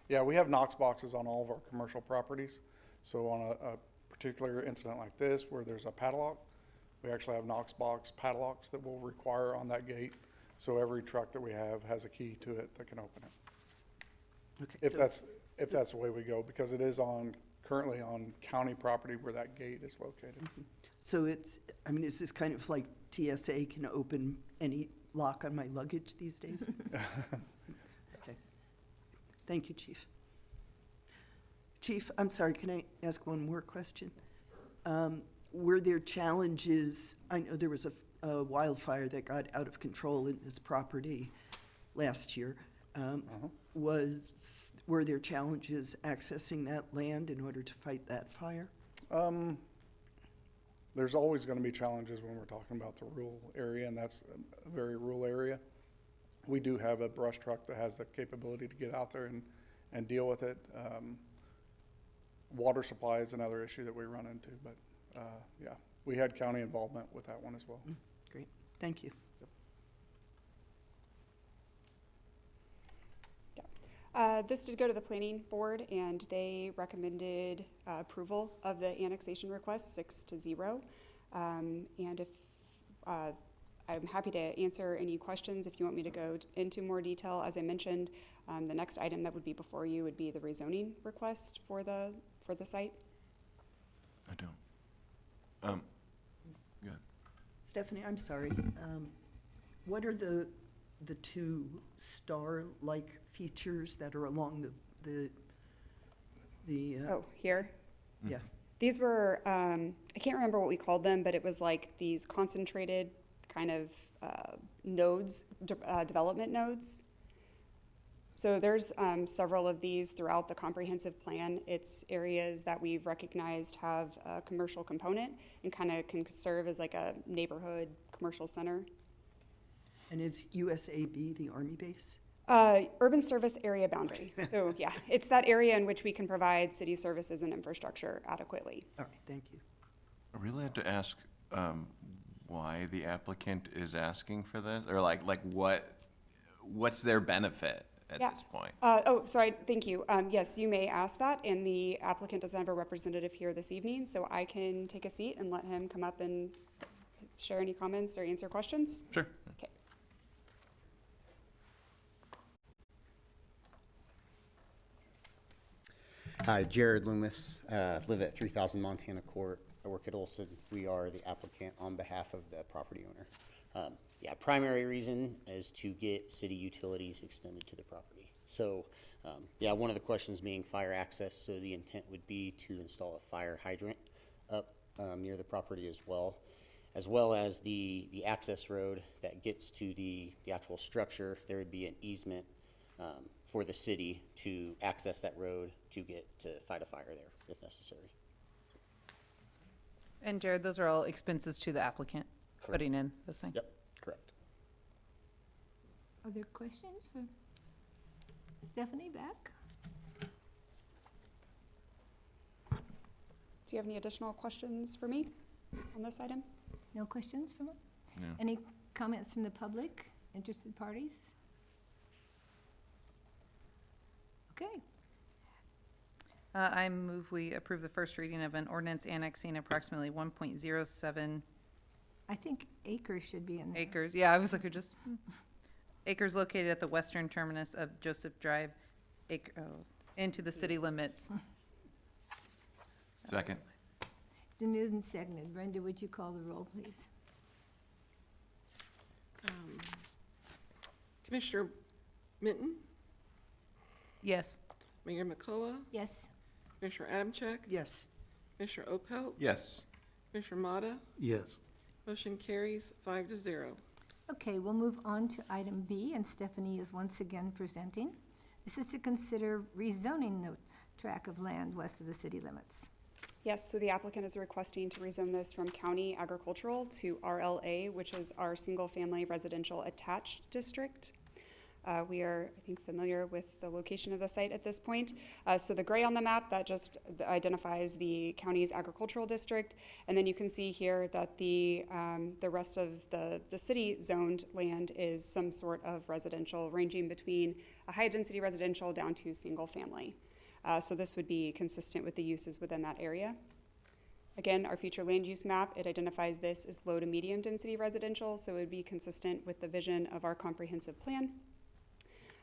Yeah, we have Knox boxes on all of our commercial properties. So on a particular incident like this, where there's a padlock, we actually have Knox box padlocks that we'll require on that gate. So every truck that we have has a key to it that can open it. Okay, If so that's the way we go, because it is currently on county property where that gate is located. So is this kind of like TSA can open any lock on my luggage these days? Okay. Thank you, Chief. Chief, I'm sorry, can I ask one more question? were there challenges? I know there was a wildfire that got out of control in this property last year. Were there challenges accessing that land in order to fight that fire? There's always going to be challenges when we're talking about the rural area, and that's a very rural area. We do have a brush truck that has the capability to get out there and deal with it. Water supply is another issue that we run into, but yeah, we had county involvement with that one as well. Great, thank you. This did go to the planning board, and they recommended approval of the annexation request 6-0. And if I'm happy to answer any questions if you want me to go into more detail. As I mentioned, the next item that would be before you would be the rezoning request for the site. I don't. Yeah. Stephanie, I'm sorry. What are the two star-like features that are along the Oh, here? yeah. These were, I can't remember what we called them, but it was like these concentrated kind of nodes, development nodes. So there's several of these throughout the comprehensive plan. It's areas that we've recognized have a commercial component and kind of can serve as like a neighborhood commercial center. And is USAB the Army base? Urban service area boundary. So yeah, it's that area in which we can provide city services and infrastructure adequately. All right, thank you. Are we allowed to ask why the applicant is asking for this? Or like what's their benefit at Yeah. this point? Oh, sorry, thank you. Yes, you may ask that, and the applicant doesn't have a representative here this evening, so I can take a seat and let him come up and share any comments or answer questions. Sure. Okay. Hi, Jared Loomis, live at 3000 Montana Court. I work at Olson. We are the applicant on behalf of the property owner. Yeah, primary reason is to get city utilities extended to the property. So, yeah, one of the questions being fire access. So the intent would be to install a fire hydrant up near the property as well as the access road that gets to the actual structure. There would be an easement for the city to access that road to get to fight a fire there if necessary. And Jared, those are all expenses to the applicant putting in this thing? Yep, correct. Are there questions for Stephanie back? Do you have any additional questions for me on this item? No questions from it? No. Any comments from the public, interested parties? Okay. I move we approve the first reading of an ordinance annexing approximately 1.07 I think acres should be in there. acres. Yeah, I was like, just acres located at the western terminus of Joseph Drive, into the city limits. Second. It's been moved and seconded. Brenda, would you call the roll, please? Commissioner Minton, Yes. Mayor McCullough, Yes. Commissioner Adamchek, Yes, Commissioner Opelt, Yes. Commissioner Motta. Yes. Motion carries 5-0. Okay, we'll move on to item B, and Stephanie is once again presenting. This is to consider rezoning the tract of land west of the city limits. Yes, so the applicant is requesting to rezone this from county agricultural to RLA, which is our single-family residential attached district. We are, I think, familiar with the location of the site at this point. So the gray on the map, that just identifies the county's agricultural district. And then you can see here that the rest of the city zoned land is some sort of residential, ranging between a high-density residential down to single-family. So this would be consistent with the uses within that area. Again, our future land use map, it identifies this as low to medium density residential, so it would be consistent with the vision of our comprehensive plan.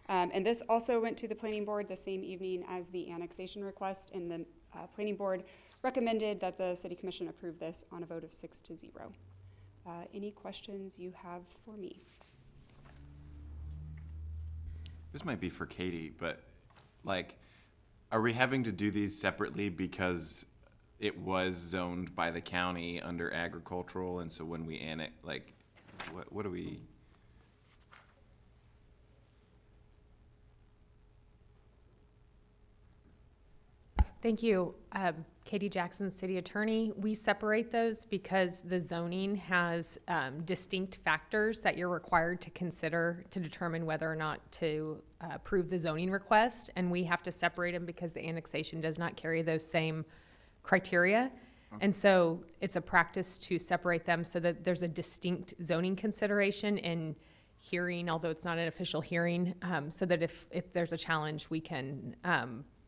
And this also went to the planning board the same evening as the annexation request, and the planning board recommended that the city commission approve this on a vote of 6-0. Any questions you have for me? This might be for Katie, but like, are we having to do these separately because it was zoned by the county under agricultural, and so when we annex, like, what do we? Thank you. Katie Jackson, City Attorney. We separate those because the zoning has distinct factors that you're required to consider to determine whether or not to approve the zoning request. And we have to separate them because the annexation does not carry those same criteria. And so it's a practice to separate them so that there's a distinct zoning consideration in hearing, although it's not an official hearing, so that if there's a challenge, we can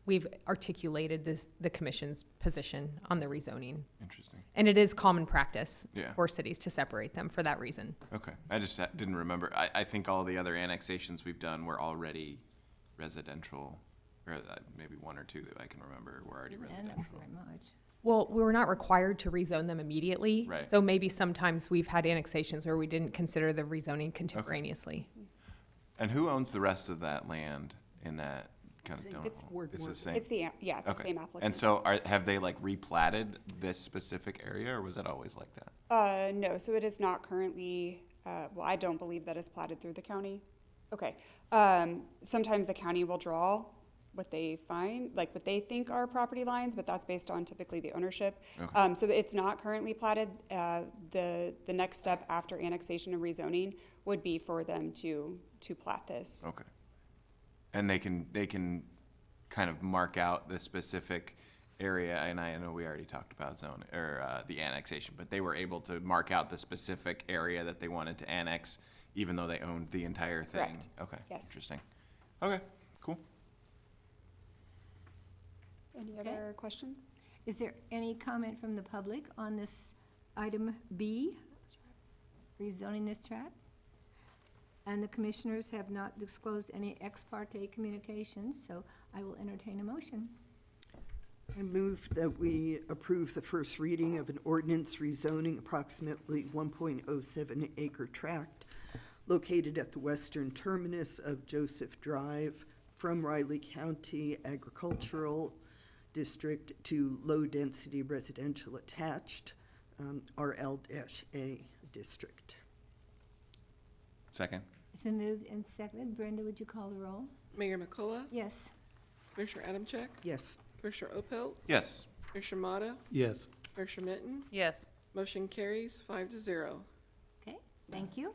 we've articulated the commission's position on the rezoning. Interesting. And it is common practice Yeah. for cities to separate them for that reason. Okay, I just didn't remember. I think all the other annexations we've done were already residential, or maybe one or two that I can remember were already residential. Very much. Well, we were not required to rezone them immediately. Right. So maybe sometimes we've had annexations where we didn't consider the rezoning contemporaneously. And who owns the rest of that land in that kind of donut? It's It's the same? It's the same applicant. And so have they like replatted this specific area, or was it always like that? No, so it is not currently, well, I don't believe that is platted through the county. Okay. Sometimes the county will draw what they find, like what they think are property lines, but that's based on typically the ownership. Okay. So it's not currently platted. The next step after annexation and rezoning would be for them to plat this. Okay. And they can kind of mark out the specific area, and I know we already talked about the annexation, but they were able to mark out the specific area that they wanted to annex, even though they owned the entire thing. Correct. Okay. Yes. Interesting. Okay. Cool. Any other questions? Is there any comment from the public on this item B, rezoning this tract? And the commissioners have not disclosed any ex parte communications, so I will entertain a motion. I move that we approve the first reading of an ordinance rezoning approximately 1.07 acre tract located at the western terminus of Joseph Drive from Riley County Agricultural District to low-density residential attached, RL-A District. Second. It's been moved and seconded. Brenda, would you call the roll? Mayor McCullough? Yes. Commissioner Adamczyk? Yes. Commissioner Opelt? Yes. Commissioner Motta? Yes. Commissioner Mitten? Yes. Motion carries 5-0. Okay, thank you.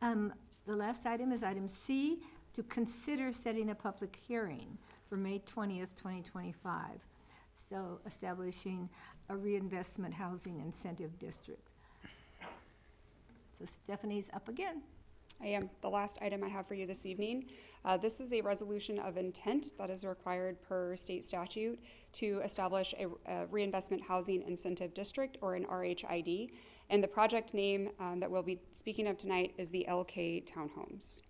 The last item is item C, to consider setting a public hearing for May 20th, 2025. So establishing a Reinvestment Housing Incentive District. So Stephanie's up again. I am. The last item I have for you this evening. This is a resolution of intent that is required per state statute to establish a Reinvestment Housing Incentive District, or an RHID. And the project name that we'll be speaking of tonight is the LK Townhomes.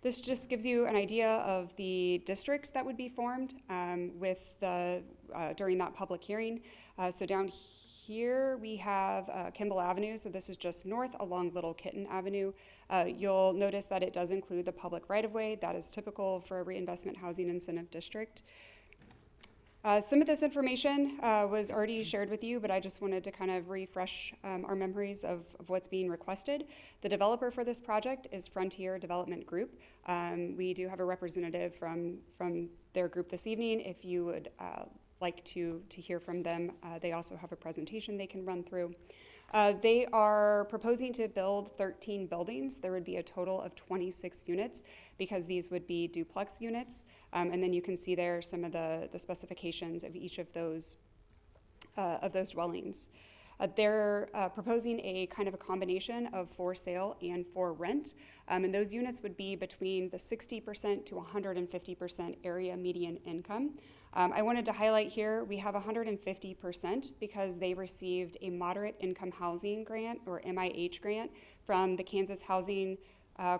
This just gives you an idea of the district that would be formed during that public hearing. So down here we have Kimball Avenue, so this is just north along Little Kitten Avenue. You'll notice that it does include the public right-of-way. That is typical for a Reinvestment Housing Incentive District. Some of this information was already shared with you, but I just wanted to kind of refresh our memories of what's being requested. The developer for this project is Frontier Development Group. We do have a representative from their group this evening. If you would like to hear from them, they also have a presentation they can run through. They are proposing to build 13 buildings. There would be a total of 26 units because these would be duplex units. And then you can see there some of the specifications of each of those dwellings. They're proposing a kind of a combination of for sale and for rent. And those units would be between the 60% to 150% area median income. I wanted to highlight here, we have 150% because they received a moderate income housing grant, or MIH grant, from the Kansas Housing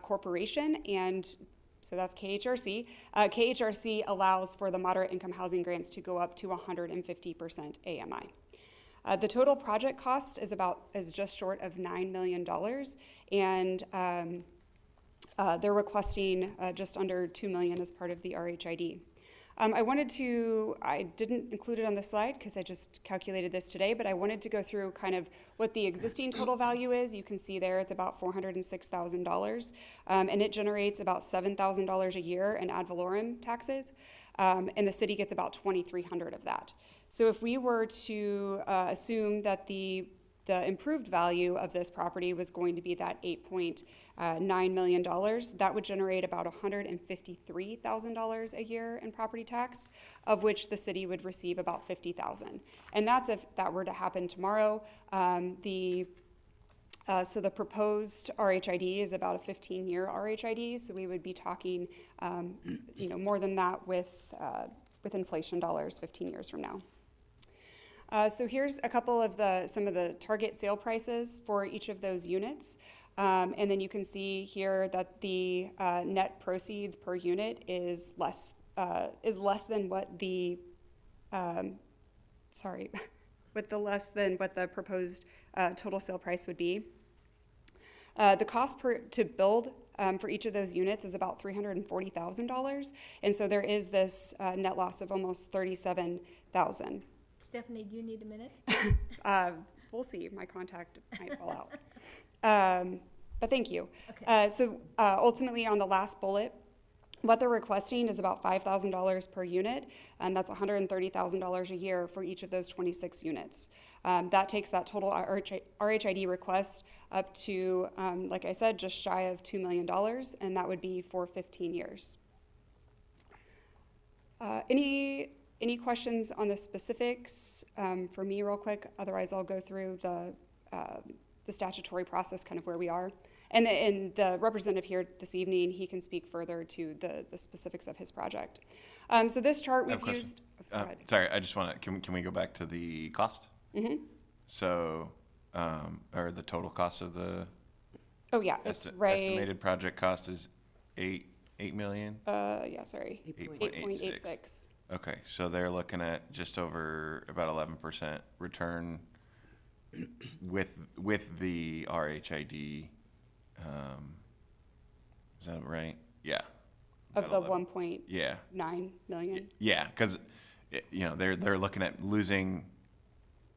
Corporation, and so that's KHRC. KHRC allows for the moderate income housing grants to go up to 150% AMI. The total project cost is just short of $9 million, and they're requesting just under $2 million as part of the RHID. I didn't include it on the slide because I just calculated this today, but I wanted to go through kind of what the existing total value is. You can see there it's about $406,000, and it generates about $7,000 a year in ad valorem taxes, and the city gets about $2,300 of that. So if we were to assume that the improved value of this property was going to be that $8.9 million, that would generate about $153,000 a year in property tax, of which the city would receive about $50,000. And that's if that were to happen tomorrow. So the proposed RHID is about a 15-year RHID, so we would be talking, more than that with inflation dollars 15 years from now. So here's a couple of some of the target sale prices for each of those units. And then you can see here that the net proceeds per unit is less than what the less than what the proposed total sale price would be. The cost to build for each of those units is about $340,000, and so there is this net loss of almost $37,000. Stephanie, do you need a minute? We'll see. My contact might fall out. But thank you. Okay. So ultimately, on the last bullet, what they're requesting is about $5,000 per unit, and that's $130,000 a year for each of those 26 units. That takes that total RHID request up to, like I said, just shy of $2 million, and that would be for 15 years. Any questions on the specifics for me real quick? Otherwise, I'll go through the statutory process, kind of where we are. And the representative here this evening, he can speak further to the specifics of his project. So this chart we've used. Sorry, I just want to, can we go back to the cost? Mm-hmm. So, or the total cost of the Oh, yeah, it's right. estimated project cost is $8 million? Yeah, sorry. 8.86. Okay, so they're looking at just over about 11% return with the RHID. Is that right? Yeah. Of the 11. 1.9 million? Yeah, because they're looking at losing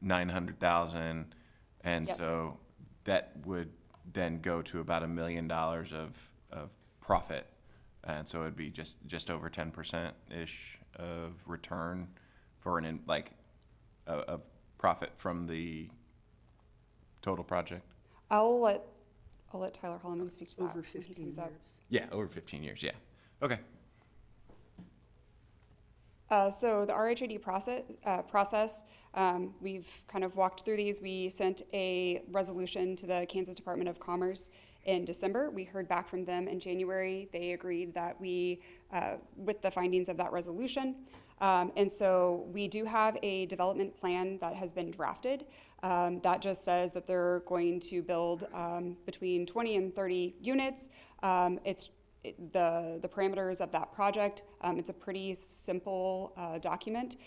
900,000, and Yes. so that would then go to about $1 million of profit, and so it'd be just over 10% ish of return for of profit from the total project. I'll let Tyler Holloman speak to that Over when he 15 comes up. years. Yeah, over 15 years. Yeah. Okay. So the RHID process, we've kind of walked through these. We sent a resolution to the Kansas Department of Commerce in December. We heard back from them in January. They agreed that with the findings of that resolution. And so we do have a development plan that has been drafted. That just says that they're going to build between 20 and 30 units. The parameters of that project. It's a pretty simple document.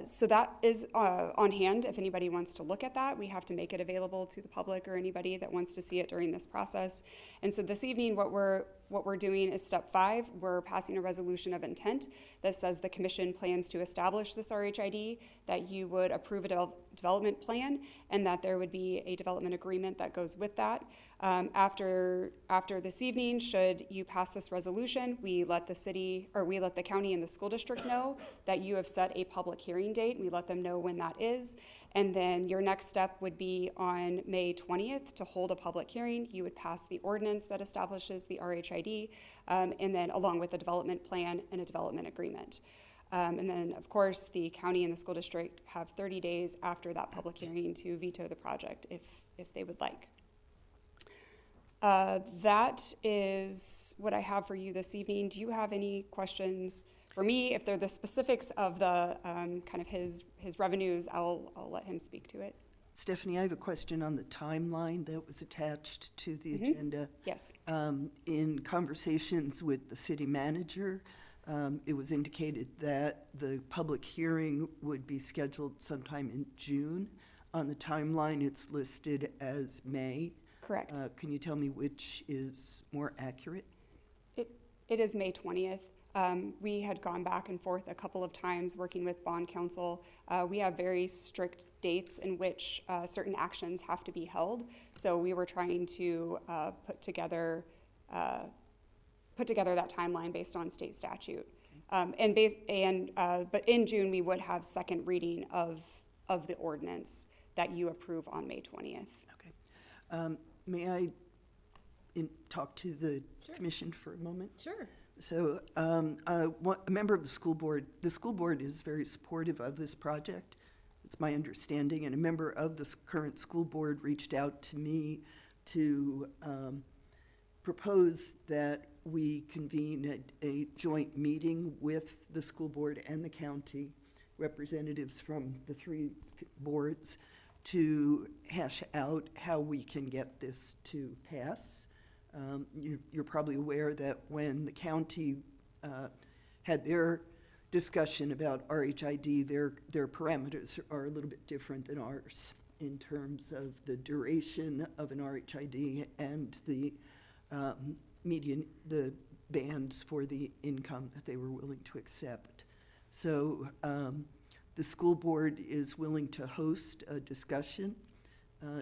So that is on hand if anybody wants to look at that. We have to make it available to the public or anybody that wants to see it during this process. And so this evening, what we're doing is step 5. We're passing a resolution of intent that says the commission plans to establish this RHID, that you would approve a development plan, and that there would be a development agreement that goes with that. After this evening, should you pass this resolution, we let the county and the school district know that you have set a public hearing date. We let them know when that is. And then your next step would be on May 20th to hold a public hearing. You would pass the ordinance that establishes the RHID, and then along with a development plan and a development agreement. And then, of course, the county and the school district have 30 days after that public hearing to veto the project if they would like. That is what I have for you this evening. Do you have any questions for me? If they're the specifics of the kind of his revenues, I'll let him speak to it. Stephanie, I have a question on the timeline that was attached to the agenda. Yes. In conversations with the city manager, it was indicated that the public hearing would be scheduled sometime in June. On the timeline, it's listed as May. Correct. Can you tell me which is more accurate? It is May 20th. We had gone back and forth a couple of times working with bond counsel. We have very strict dates in which certain actions have to be held. So we were trying to put together that timeline based on state statute. But in June, we would have second reading of the ordinance that you approve on May 20th. Okay. May I talk to the commission for a moment? Sure. So a member of the school board is very supportive of this project. It's my understanding, and a member of the current school board reached out to me to propose that we convene a joint meeting with the school board and the county, representatives from the three boards, to hash out how we can get this to pass. You're probably aware that when the county had their discussion about RHID, their parameters are a little bit different than ours in terms of the duration of an RHID and the median, the bands for the income that they were willing to accept. So the school board is willing to host a discussion.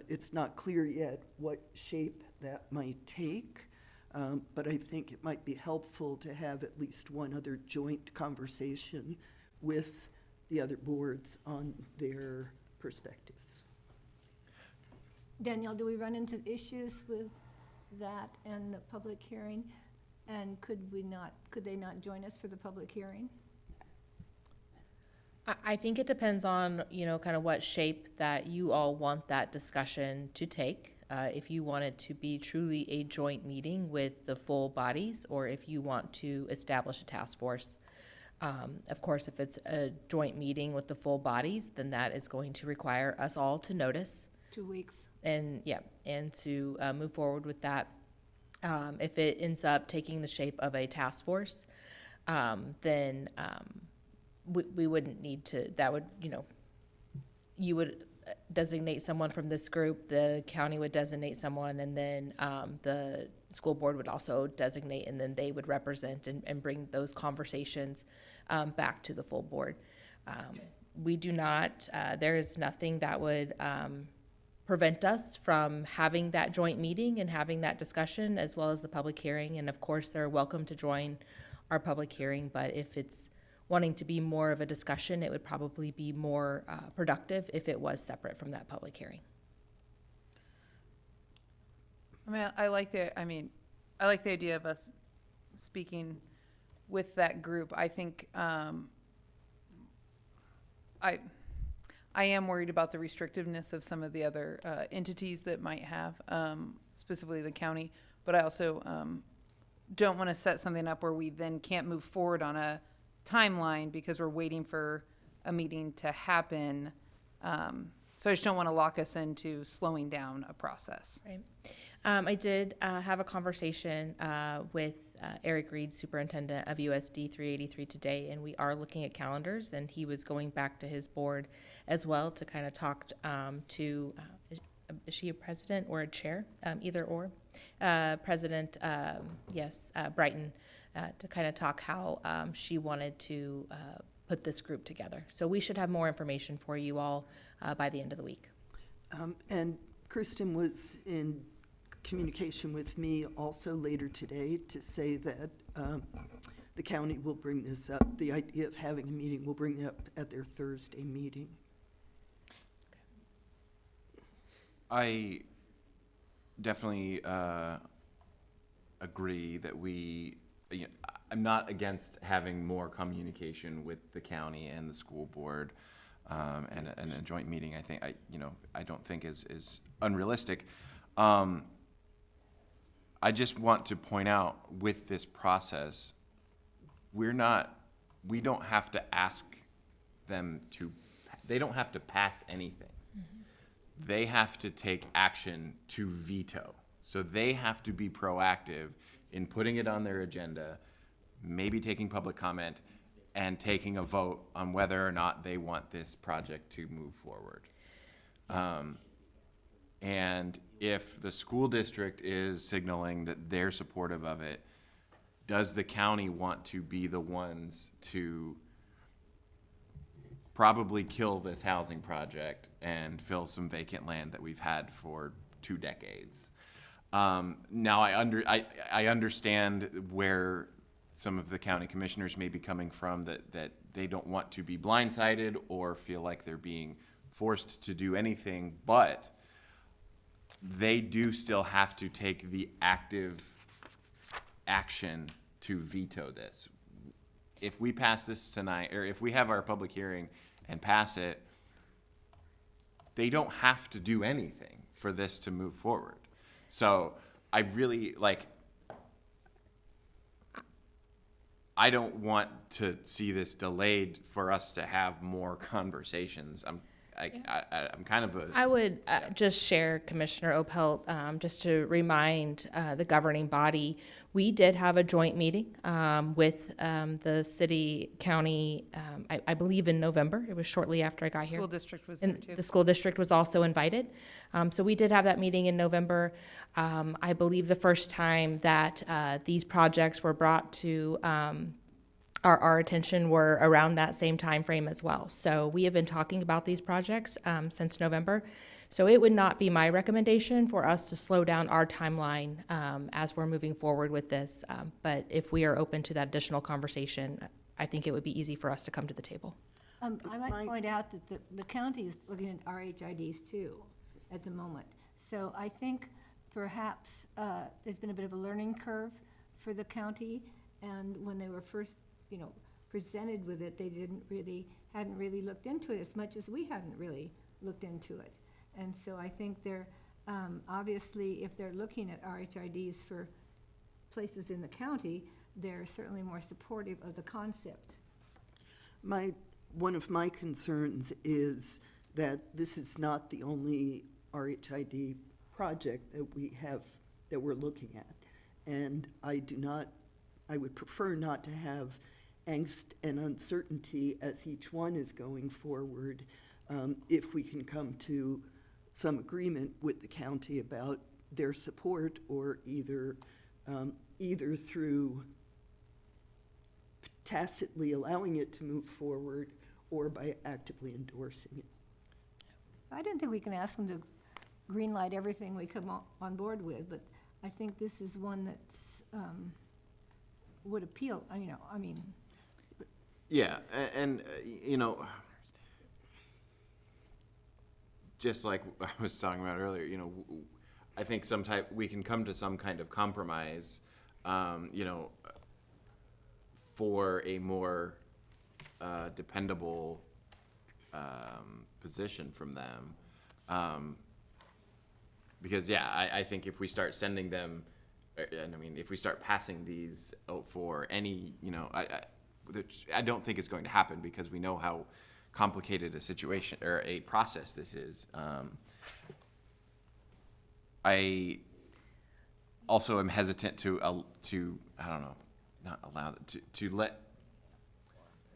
It's not clear yet what shape that might take, but I think it might be helpful to have at least one other joint conversation with the other boards on their perspectives. Danielle, do we run into issues with that and the public hearing? And could they not join us for the public hearing? I think it depends on, kind of what shape that you all want that discussion to take. If you want it to be truly a joint meeting with the full bodies, or if you want to establish a task force. Of course, if it's a joint meeting with the full bodies, then that is going to require us all to notice. 2 weeks. And to move forward with that. If it ends up taking the shape of a task force, then we wouldn't need to, that would, you would designate someone from this group, the county would designate someone, and then the school board would also designate, and then they would represent and bring those conversations back to the full board. We do not, there is nothing that would prevent us from having that joint meeting and having that discussion, as well as the public hearing. And of course, they're welcome to join our public hearing, but if it's wanting to be more of a discussion, it would probably be more productive if it was separate from that public hearing. I like the idea of us speaking with that group. I think I am worried about the restrictiveness of some of the other entities that might have, specifically the county, but I also don't want to set something up where we then can't move forward on a timeline because we're waiting for a meeting to happen. So I just don't want to lock us into slowing down a process. Right. I did have a conversation with Eric RHID, Superintendent of USD 383 today, and we are looking at calendars, and he was going back to his board as well to kind of talk to, is she a president or a chair? Either or. President, Brighton, to kind of talk how she wanted to put this group together. So we should have more information for you all by the end of the week. And Kristen was in communication with me also later today to say that the county will bring this up. The idea of having a meeting will bring it up at their Thursday meeting. I definitely agree that I'm not against having more communication with the county and the school board, and a joint meeting. I don't think is unrealistic. I just want to point out with this process, we don't have to ask them they don't have to pass anything. Mm-hmm. They have to take action to veto. So they have to be proactive in putting it on their agenda, maybe taking public comment, and taking a vote on whether or not they want this project to move forward. And if the school district is signaling that they're supportive of it, does the county want to be the ones to probably kill this housing project and fill some vacant land that we've had for 2 decades? Now, I understand where some of the county commissioners may be coming from, that they don't want to be blindsided or feel like they're being forced to do anything, but they do still have to take the active action to veto this. If we pass this tonight, or if we have our public hearing and pass it, they don't have to do anything for this to move forward. So I really, I don't want to see this delayed for us to have more conversations. I'm kind of I would just share, Commissioner Opelt, just to remind the governing body, we did have a joint meeting with the city, county, I believe in November. It was shortly after I got here. School district was there And too. the school district was also invited. So we did have that meeting in November. I believe the first time that these projects were brought to our attention were around that same time frame as well. So we have been talking about these projects since November. So it would not be my recommendation for us to slow down our timeline as we're moving forward with this. But if we are open to that additional conversation, I think it would be easy for us to come to the table. I might point out that the county is looking at RHIDs too at the moment. So I think perhaps there's been a bit of a learning curve for the county, and when they were first presented with it, they hadn't really looked into it as much as we hadn't really looked into it. And so I think they're, obviously, if they're looking at RHIDs for places in the county, they're certainly more supportive of the concept. One of my concerns is that this is not the only RHID project that we're looking at. And I would prefer not to have angst and uncertainty as each one is going forward, if we can come to some agreement with the county about their support, or either through tacitly allowing it to move forward or by actively endorsing it. I don't think we can ask them to greenlight everything we come on board with, but I think this is one that's would appeal. Yeah, and just like I was talking about earlier, I think we can come to some kind of compromise, for a more dependable position from them. Because I think if we start sending them, and if we start passing these out for any, I don't think it's going to happen, because we know how complicated a situation or a process this is. I also am hesitant to I don't know, not allow to let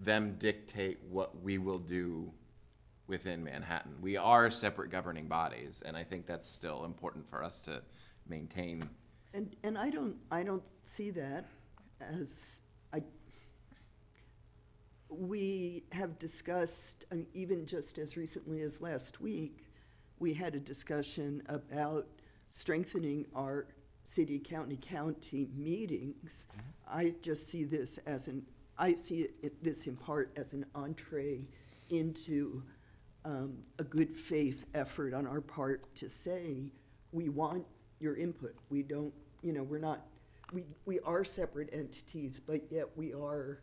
them dictate what we will do within Manhattan. We are separate governing bodies, and I think that's still important for us to maintain. And I don't see that as we have discussed, even just as recently as last week, we had a discussion about strengthening our city, county meetings. I just see this this in part as an entree into a good faith effort on our part to say, we want your input. We don't, we are separate entities, but yet we are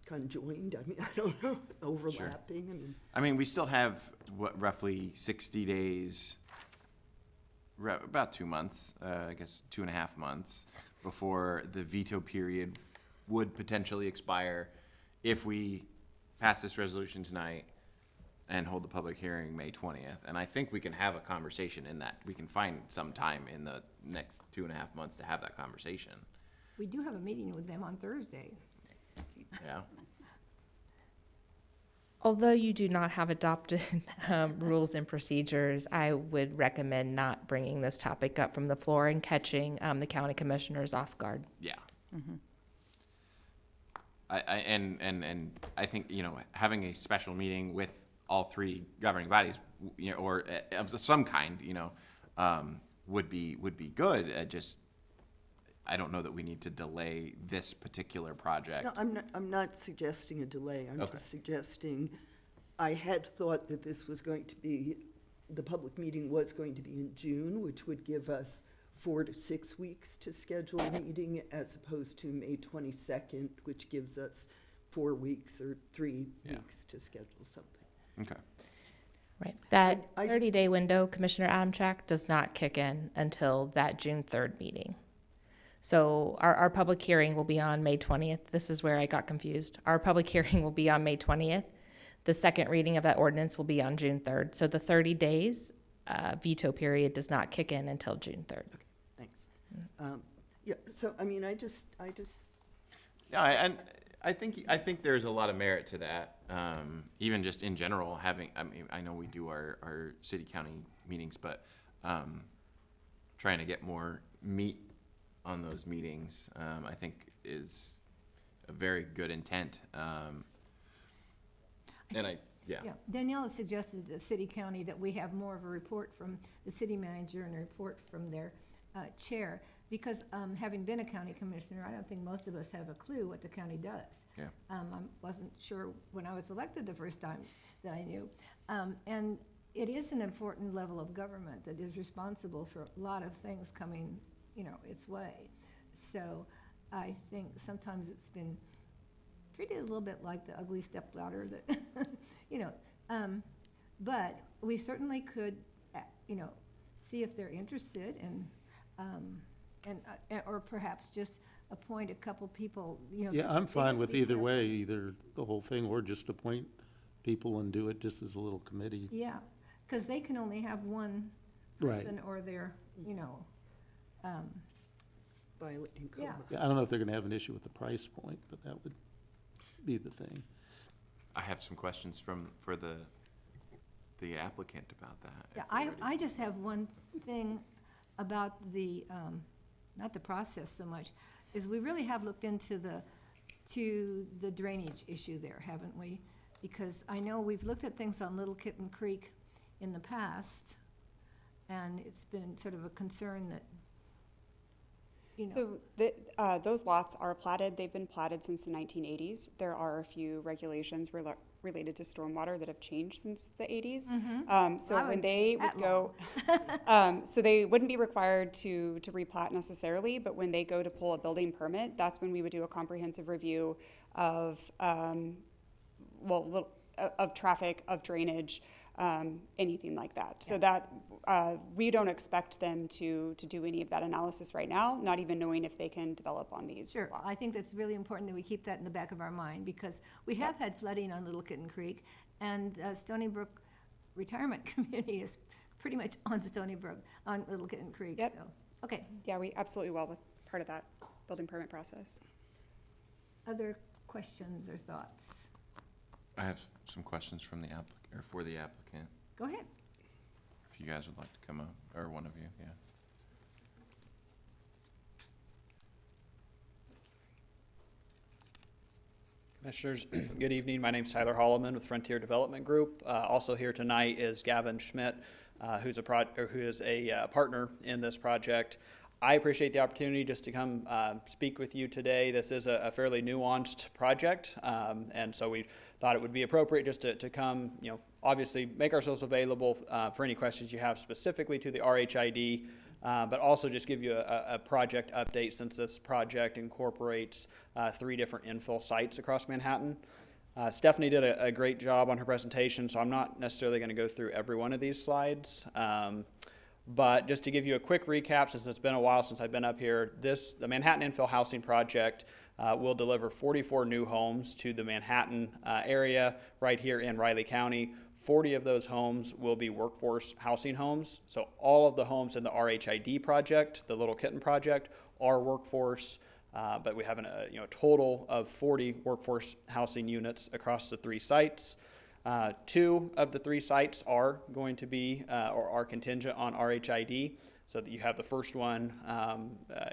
conjoined. I don't know, overlapping. Sure. We still have, roughly 60 days, about 2 months, I guess 2.5 months, before the veto period would potentially expire if we pass this resolution tonight and hold the public hearing May 20th. And I think we can have a conversation in that. We can find some time in the next 2.5 months to have that conversation. We do have a meeting with them on Thursday. Yeah. Although you do not have adopted rules and procedures, I would recommend not bringing this topic up from the floor and catching the county commissioners off guard. Yeah. And I think, you know, having a special meeting with all three governing bodies, you know, or of some kind, you know, would be good. I don't know that we need to delay this particular project. No, I'm not suggesting a delay. I'm Okay. just suggesting, I had thought that this was going to be, the public meeting was going to be in June, which would give us 4 to 6 weeks to schedule a meeting, as opposed to May 22nd, which gives us 4 weeks or 3 weeks to schedule something. Okay. Right. That I just- 30-day window, Commissioner Adamchak, does not kick in until that June 3rd meeting. So our public hearing will be on May 20th. This is where I got confused. Our public hearing will be on May 20th. The second reading of that ordinance will be on June 3rd. So the 30 days veto period does not kick in until June 3rd. Okay, thanks. Yeah, so, I mean, I just, Yeah, and I think there's a lot of merit to that. Even just in general, having, I mean, I know we do our city county meetings, but trying to get more meat on those meetings, I think is a very good intent. Yeah. Danielle has suggested to the city county that we have more of a report from the city manager and a report from their chair, because having been a county commissioner, I don't think most of us have a clue what the county does. Yeah. I wasn't sure when I was elected the first time that I knew. And it is an important level of government that is responsible for a lot of things coming, you know, its way. So I think sometimes it's been treated a little bit like the ugly stepdaughter that, you know, but we certainly could, you know, see if they're interested or perhaps just appoint a couple people, you know. Yeah, I'm they fine don't with be either there. way, either the whole thing or just appoint people and do it just as a little committee. Yeah, because they can only have one Right. person or they're, you know, violating code. yeah. Yeah, I don't know if they're gonna have an issue with the price point, but that would be the thing. I have some questions for the applicant about that. Yeah, if we're ready. I just have one thing about the, not the process so much, is we really have looked into the drainage issue there, haven't we? Because I know we've looked at things on Little Kitten Creek in the past, and it's been sort of a concern that, you know. So those lots are platted. They've been platted since the 1980s. There are a few regulations related to stormwater that have changed since the 80s. So I when would- they that would go, so they wouldn't be required to replat necessarily, but when they go to pull a building permit, that's when we would do a comprehensive review of, of traffic, of drainage, anything like that. So that, we don't expect them to do any of that analysis right now, not even knowing if they can develop on these Sure, lots. I think that's really important that we keep that in the back of our mind, because we have had flooding on Little Kitten Creek, and Stony Brook Retirement Community is pretty much on Stony Brook, on Little Kitten Creek, Yep. so, okay. Yeah, we absolutely will with part of that building permit process. Other questions or thoughts? I have some questions from the for the applicant. Go ahead. If you guys would like to come up, or one of you, yeah. Commissioners, good evening. My name's Tyler Holloman with Frontier Development Group. Also here tonight is Gavin Schmidt, who is a partner in this project. I appreciate the opportunity just to come speak with you today. This is a fairly nuanced project, and so we thought it would be appropriate just to come, you know, obviously make ourselves available for any questions you have specifically to the RHID, but also just give you a project update, since this project incorporates 3 different infill sites across Manhattan. Stephanie did a great job on her presentation, so I'm not necessarily going to go through every one of these slides. But just to give you a quick recap, since it's been a while since I've been up here, the Manhattan Infill Housing Project will deliver 44 new homes to the Manhattan area right here in Riley County. 40 of those homes will be workforce housing homes. So all of the homes in the RHID project, the Little Kitten project, are workforce, but we have a total of 40 workforce housing units across the 3 sites. 2 of the 3 sites are going to be, or are contingent on RHID. So that you have the first one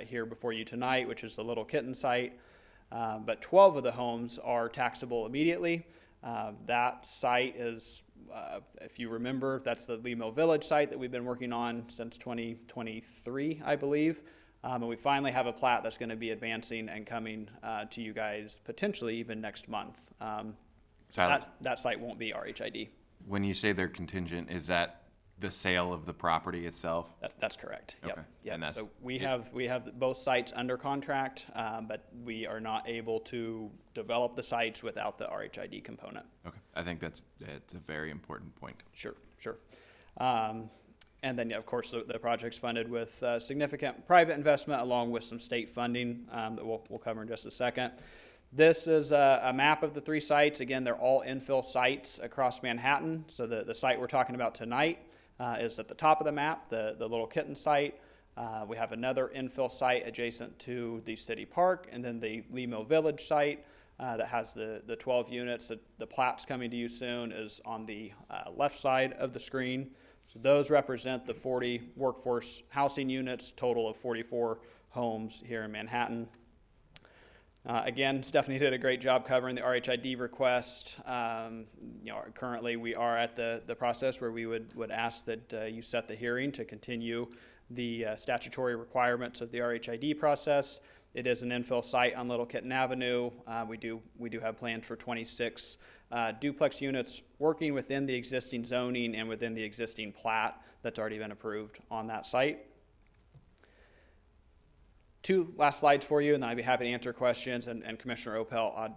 here before you tonight, which is the Little Kitten site. But 12 of the homes are taxable immediately. That site is, if you remember, that's the Lee Mill Village site that we've been working on since 2023, I believe. And we finally have a plat that's going to be advancing and coming to you guys potentially even next month. That site won't be RHID. When you say they're contingent, is that the sale of the property itself? That's correct. Yep. Okay. Yep. And that's So we have both sites under contract, but we are not able to develop the sites without the RHID component. Okay. I think that's a very important point. Sure. And then, of course, the project's funded with significant private investment along with some state funding that we'll cover in just a second. This is a map of the 3 sites. Again, they're all infill sites across Manhattan. So the site we're talking about tonight is at the top of the map, the Little Kitten site. We have another infill site adjacent to the city park, and then the Lee Mill Village site that has the 12 units. The plat's coming to you soon is on the left side of the screen. So those represent the 40 workforce housing units, total of 44 homes here in Manhattan. Again, Stephanie did a great job covering the RHID request. Currently we are at the process where we would ask that you set the hearing to continue the statutory requirements of the RHID process. It is an infill site on Little Kitten Avenue. We do have plans for 26 duplex units working within the existing zoning and within the existing plat that's already been approved on that site. 2 last slides for you, and then I'd be happy to answer questions. And Commissioner Opel,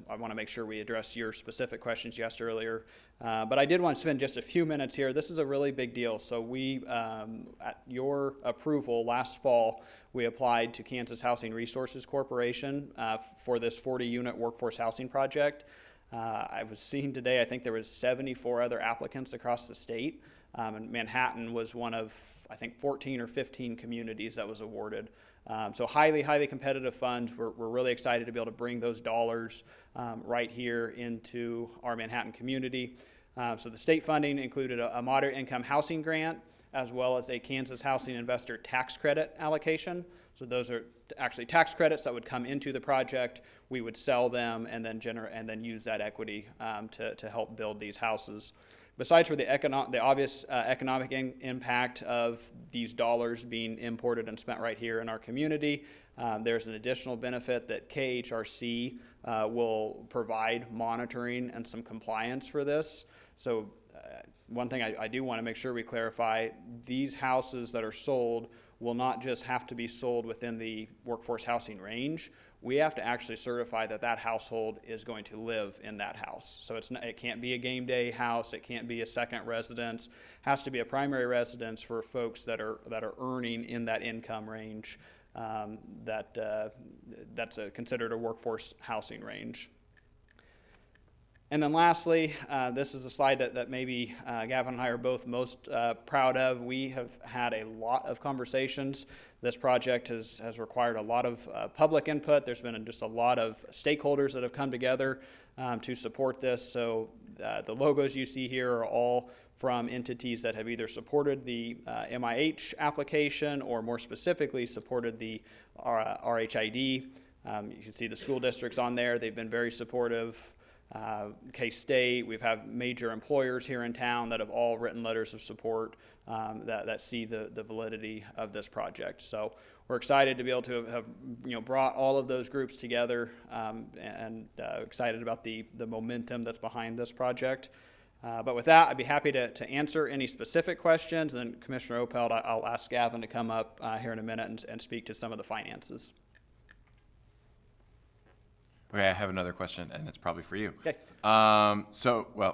I want to make sure we address your specific questions you asked earlier. But I did want to spend just a few minutes here. This is a really big deal. So we, at your approval last fall, we applied to Kansas Housing Resources Corporation for this 40-unit workforce housing project. I was seeing today, I think there was 74 other applicants across the state. And Manhattan was one of, I think, 14 or 15 communities that was awarded. So highly competitive funds. We're really excited to be able to bring those dollars right here into our Manhattan community. So the state funding included a moderate income housing grant as well as a Kansas Housing Investor Tax Credit allocation. So those are actually tax credits that would come into the project. We would sell them and then use that equity to help build these houses. Besides for the obvious economic impact of these dollars being imported and spent right here in our community, there's an additional benefit that KHRC will provide monitoring and some compliance for this. So one thing I do want to make sure we clarify, these houses that are sold will not just have to be sold within the workforce housing range. We have to actually certify that that household is going to live in that house. So it can't be a game day house. It can't be a second residence. It has to be a primary residence for folks that are earning in that income range that's considered a workforce housing range. And then lastly, this is a slide that maybe Gavin and I are both most proud of. We have had a lot of conversations. This project has required a lot of public input. There's been just a lot of stakeholders that have come together to support this. So the logos you see here are all from entities that have either supported the MIH application or more specifically supported the RHID. You can see the school districts on there. They've been very supportive. K-State, we've had major employers here in town that have all written letters of support that see the validity of this project. So we're excited to be able to have brought all of those groups together and excited about the momentum that's behind this project. But with that, I'd be happy to answer any specific questions. And then Commissioner Opel, I'll ask Gavin to come up here in a minute and speak to some of the finances. Okay, I have another question, and it's probably for you. Okay.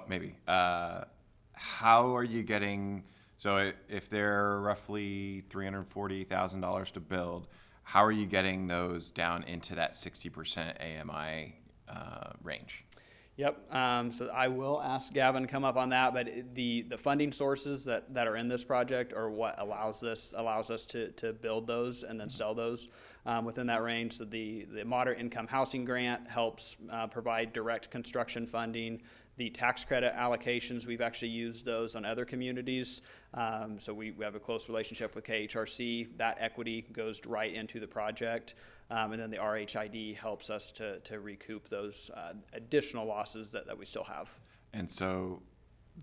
Maybe. How are you getting, so if they're roughly $340,000 to build, how are you getting those down into that 60% AMI range? Yep. So I will ask Gavin to come up on that, but the funding sources that are in this project are what allows us to build those and then sell those within that range. So the moderate income housing grant helps provide direct construction funding. The tax credit allocations, we've actually used those on other communities. So we have a close relationship with KHRC. That equity goes right into the project. And then the RHID helps us to recoup those additional losses that we still have. And so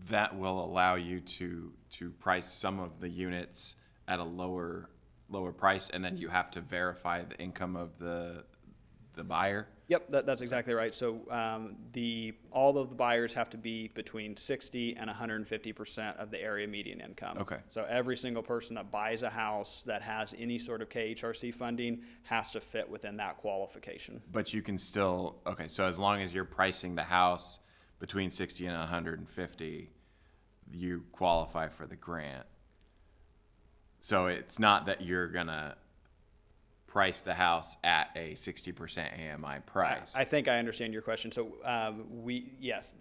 that will allow you to price some of the units at a lower price, and then you have to verify the income of the buyer? Yep, that's exactly right. So all of the buyers have to be between 60 and 150% of the area median income. Okay. So every single person that buys a house that has any sort of KHRC funding has to fit within that qualification. But you can still, okay, so as long as you're pricing the house between 60 and 150, you qualify for the grant. So it's not that you're gonna price the house at a 60% AMI price. I think I understand your question. So yes,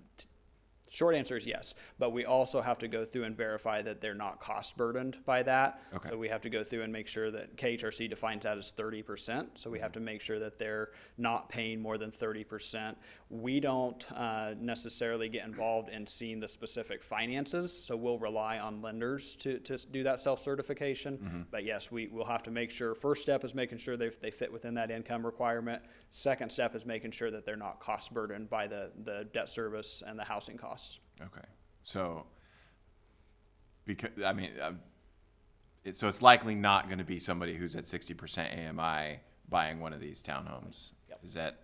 short answer is yes, but we also have to go through and verify that they're not cost burdened by that. Okay. So we have to go through and make sure that KHRC defines that as 30%. So we have to make sure that they're not paying more than 30%. We don't necessarily get involved in seeing the specific finances. So we'll rely on lenders to do that self-certification. Mm-hmm. But yes, we will have to make sure, first step is making sure they fit within that income requirement. Second step is making sure that they're not cost burdened by the debt service and the housing costs. Okay, so, because, I mean, so it's likely not gonna be somebody who's at 60% AMI buying one of these townhomes. Yep. Is that?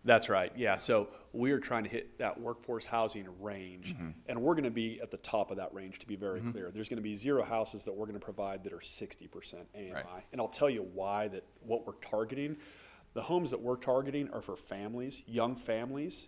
That's right, yeah. So we are trying to hit that workforce housing range, and we're going to be at the top of that range, to be very clear. There's going to be 0 houses that we're going to provide that are 60% AMI. Right. And I'll tell you why, that what we're targeting. The homes that we're targeting are for families, young families,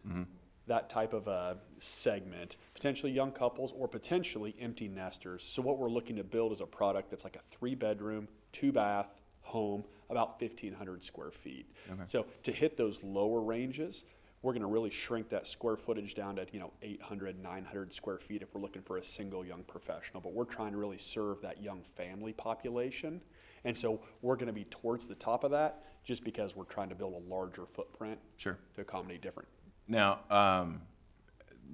that type of a segment, potentially young couples or potentially empty nesters. So what we're looking to build is a product that's like a 3-bedroom, 2-bath home, about 1,500 square feet. Okay. So to hit those lower ranges, we're going to really shrink that square footage down to 800, 900 square feet if we're looking for a single young professional. But we're trying to really serve that young family population. And so we're going to be towards the top of that just because we're trying to build a larger footprint Sure. to accommodate different. Now,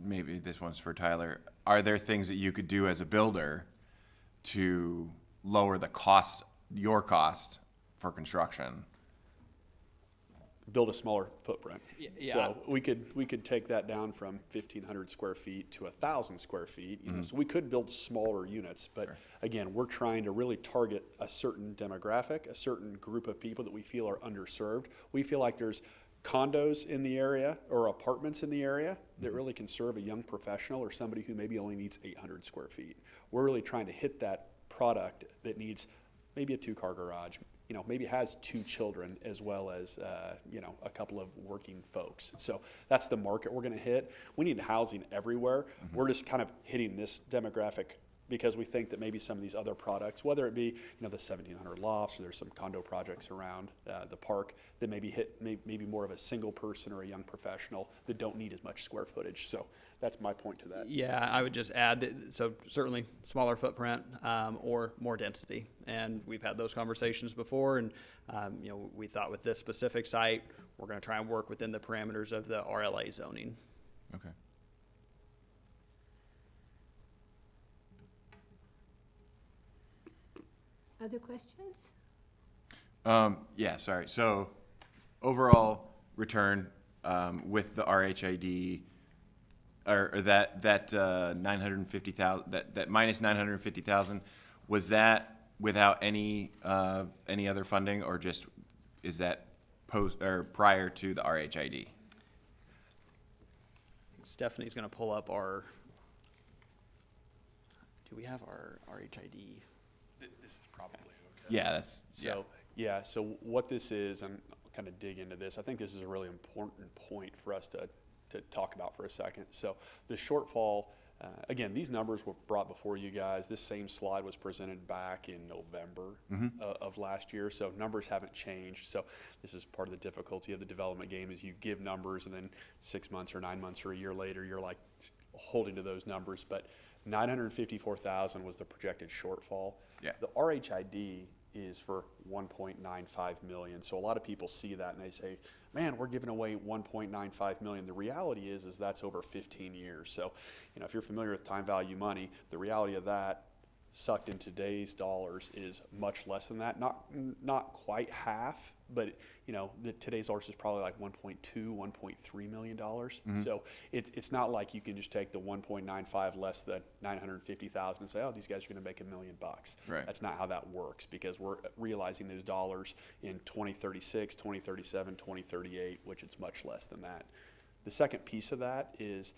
maybe this one's for Tyler. Are there things that you could do as a builder to lower the cost, your cost for construction? Build a smaller footprint. Yeah. So we could take that down from 1,500 square feet to 1,000 square feet. So we could build smaller units, but again, we're trying to really target a certain demographic, a certain group of people that we feel are underserved. We feel like there's condos in the area or apartments in the area that really can serve a young professional or somebody who maybe only needs 800 square feet. We're really trying to hit that product that needs maybe a 2-car garage, maybe has 2 children as well as, a couple of working folks. So that's the market we're going to hit. We need housing everywhere. We're just kind of hitting this demographic because we think that maybe some of these other products, whether it be, the 1,700 lofts or there's some condo projects around the park that maybe hit maybe more of a single person or a young professional that don't need as much square footage. So that's my point to that. Yeah, I would just add that, so certainly smaller footprint or more density. And we've had those conversations before, and we thought with this specific site, we're going to try and work within the parameters of the RLA zoning. Okay. Other questions? Yeah, sorry. So overall return with the RHID, or that 950,000, that minus 950,000, was that without any other funding, or just is that post or prior to the RHID? Stephanie's going to pull up our. Do we have our RHID? This is probably okay. Yeah, that's So, yeah, so what this is, and I'll kind of dig into this, I think this is a really important point for us to talk about for a second. So the shortfall, again, these numbers were brought before you guys. This same slide was presented back in November of last year, so numbers haven't changed. So this is part of the difficulty of the development game, is you give numbers and then 6 months or 9 months or a year later, you're like holding to those numbers. But 954,000 was the projected shortfall. Yeah. The RHID is for 1.95 million. So a lot of people see that and they say, man, we're giving away 1.95 million. The reality is that's over 15 years. So, if you're familiar with time value money, the reality of that sucked in today's dollars is much less than that. Not quite half, but today's dollars is probably like 1.2, 1.3 million dollars. So it's not like you can just take the 1.95 less than 950,000 and say, oh, these guys are going to make $1 million. Right. That's not how that works, because we're realizing those dollars in 2036, 2037, 2038, which it's much less than that. The second piece of that is,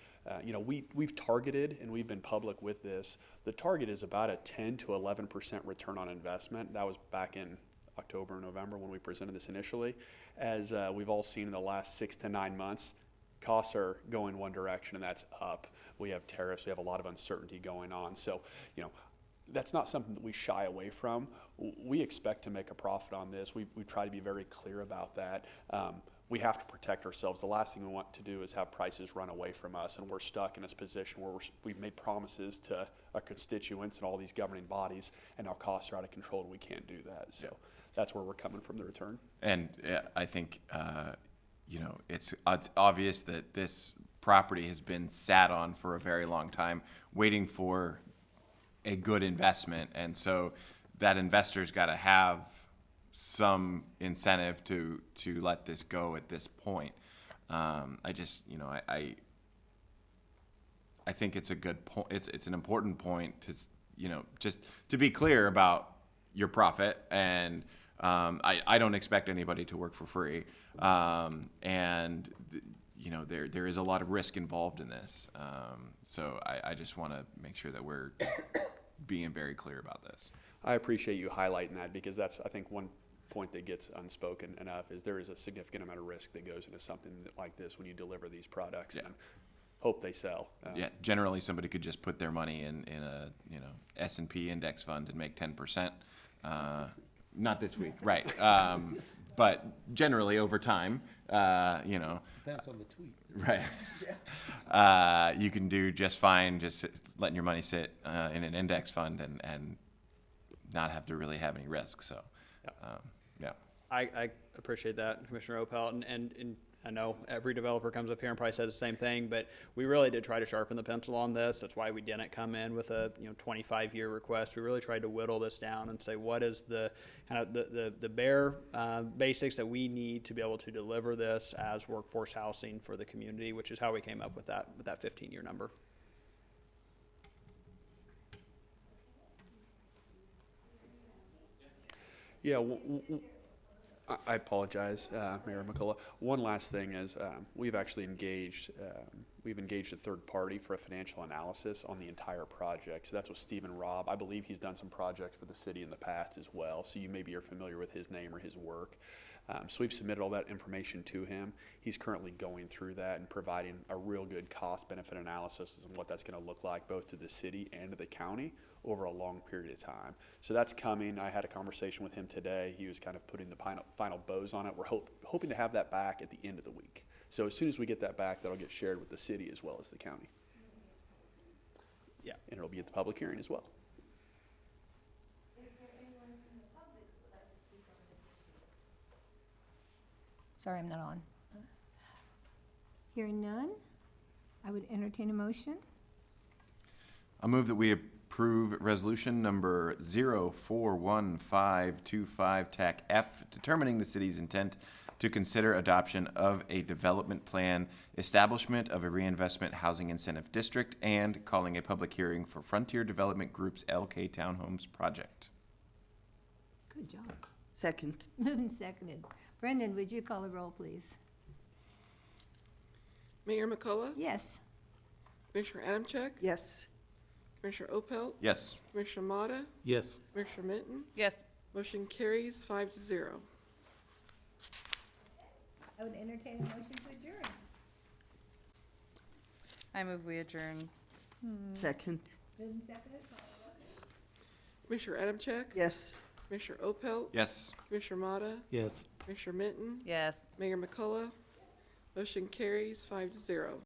we've targeted, and we've been public with this, the target is about a 10 to 11% return on investment. That was back in October, November when we presented this initially. As we've all seen in the last 6 to 9 months, costs are going one direction, and that's up. We have tariffs, we have a lot of uncertainty going on. So, that's not something that we shy away from. We expect to make a profit on this. We try to be very clear about that. We have to protect ourselves. The last thing we want to do is have prices run away from us, and we're stuck in this position where we've made promises to our constituents and all these governing bodies, and our costs are out of control, and we can't do that. So that's where we're coming from, the return. And I think, it's obvious that this property has been sat on for a very long time, waiting for a good investment. And so that investor's got to have some incentive to let this go at this point. I think it's a good point. It's an important point to, just to be clear about your profit. And I don't expect anybody to work for free. And there is a lot of risk involved in this. So I just want to make sure that we're being very clear about this. I appreciate you highlighting that, because that's, I think, one point that gets unspoken enough is there is a significant amount of risk that goes into something like this when you deliver these products. And hope they sell. Generally somebody could just put their money in a S&P index fund and make 10%. Not this week, right? But generally over time, Depends on the tweet. Right. You can do just fine just letting your money sit in an index fund and not have to really have any risk. So, I appreciate that, Commissioner Opelt, and I know every developer comes up here and probably says the same thing, but we really did try to sharpen the pencil on this. That's why we didn't come in with a 25-year request. We really tried to whittle this down and say what is the kind of the bare basics that we need to be able to deliver this as workforce housing for the community, which is how we came up with that 15-year number. Yeah, I apologize, Mayor McCullough. One last thing is we've actually engaged a third party for a financial analysis on the entire project. So that's with Stephen Robb. I believe he's done some projects for the city in the past as well. So you maybe are familiar with his name or his work. So we've submitted all that information to him. He's currently going through that and providing a real good cost-benefit analysis of what that's going to look like both to the city and to the county over a long period of time. So that's coming. I had a conversation with him today. He was kind of putting the final bows on it. We're hoping to have that back at the end of the week. So as soon as we get that back, that'll get shared with the city as well as the county. Yeah, and it'll be at the public hearing as well. Sorry, I'm not on. Hearing none, I would entertain a motion. I move that we approve resolution number 041525 TAC F, determining the city's intent to consider adoption of a development plan, establishment of a reinvestment housing incentive district, and calling a public hearing for Frontier Development Group's LK Townhomes project. Good job. Second. Moved and seconded. Brendan, would you call the roll, please? Mayor McCullough? Yes. Commissioner Adamczyk? Yes. Commissioner Opelt? Yes. Commissioner Motta? Yes. Commissioner Minton? Yes. Motion carries 5-0. I would entertain a motion to adjourn. I move we adjourn. Second. Moved and seconded. Call the roll. Commissioner Adamczyk? Yes. Commissioner Opelt? Yes. Commissioner Motta? Yes. Commissioner Minton? Yes. Mayor McCullough? Motion carries 5-0.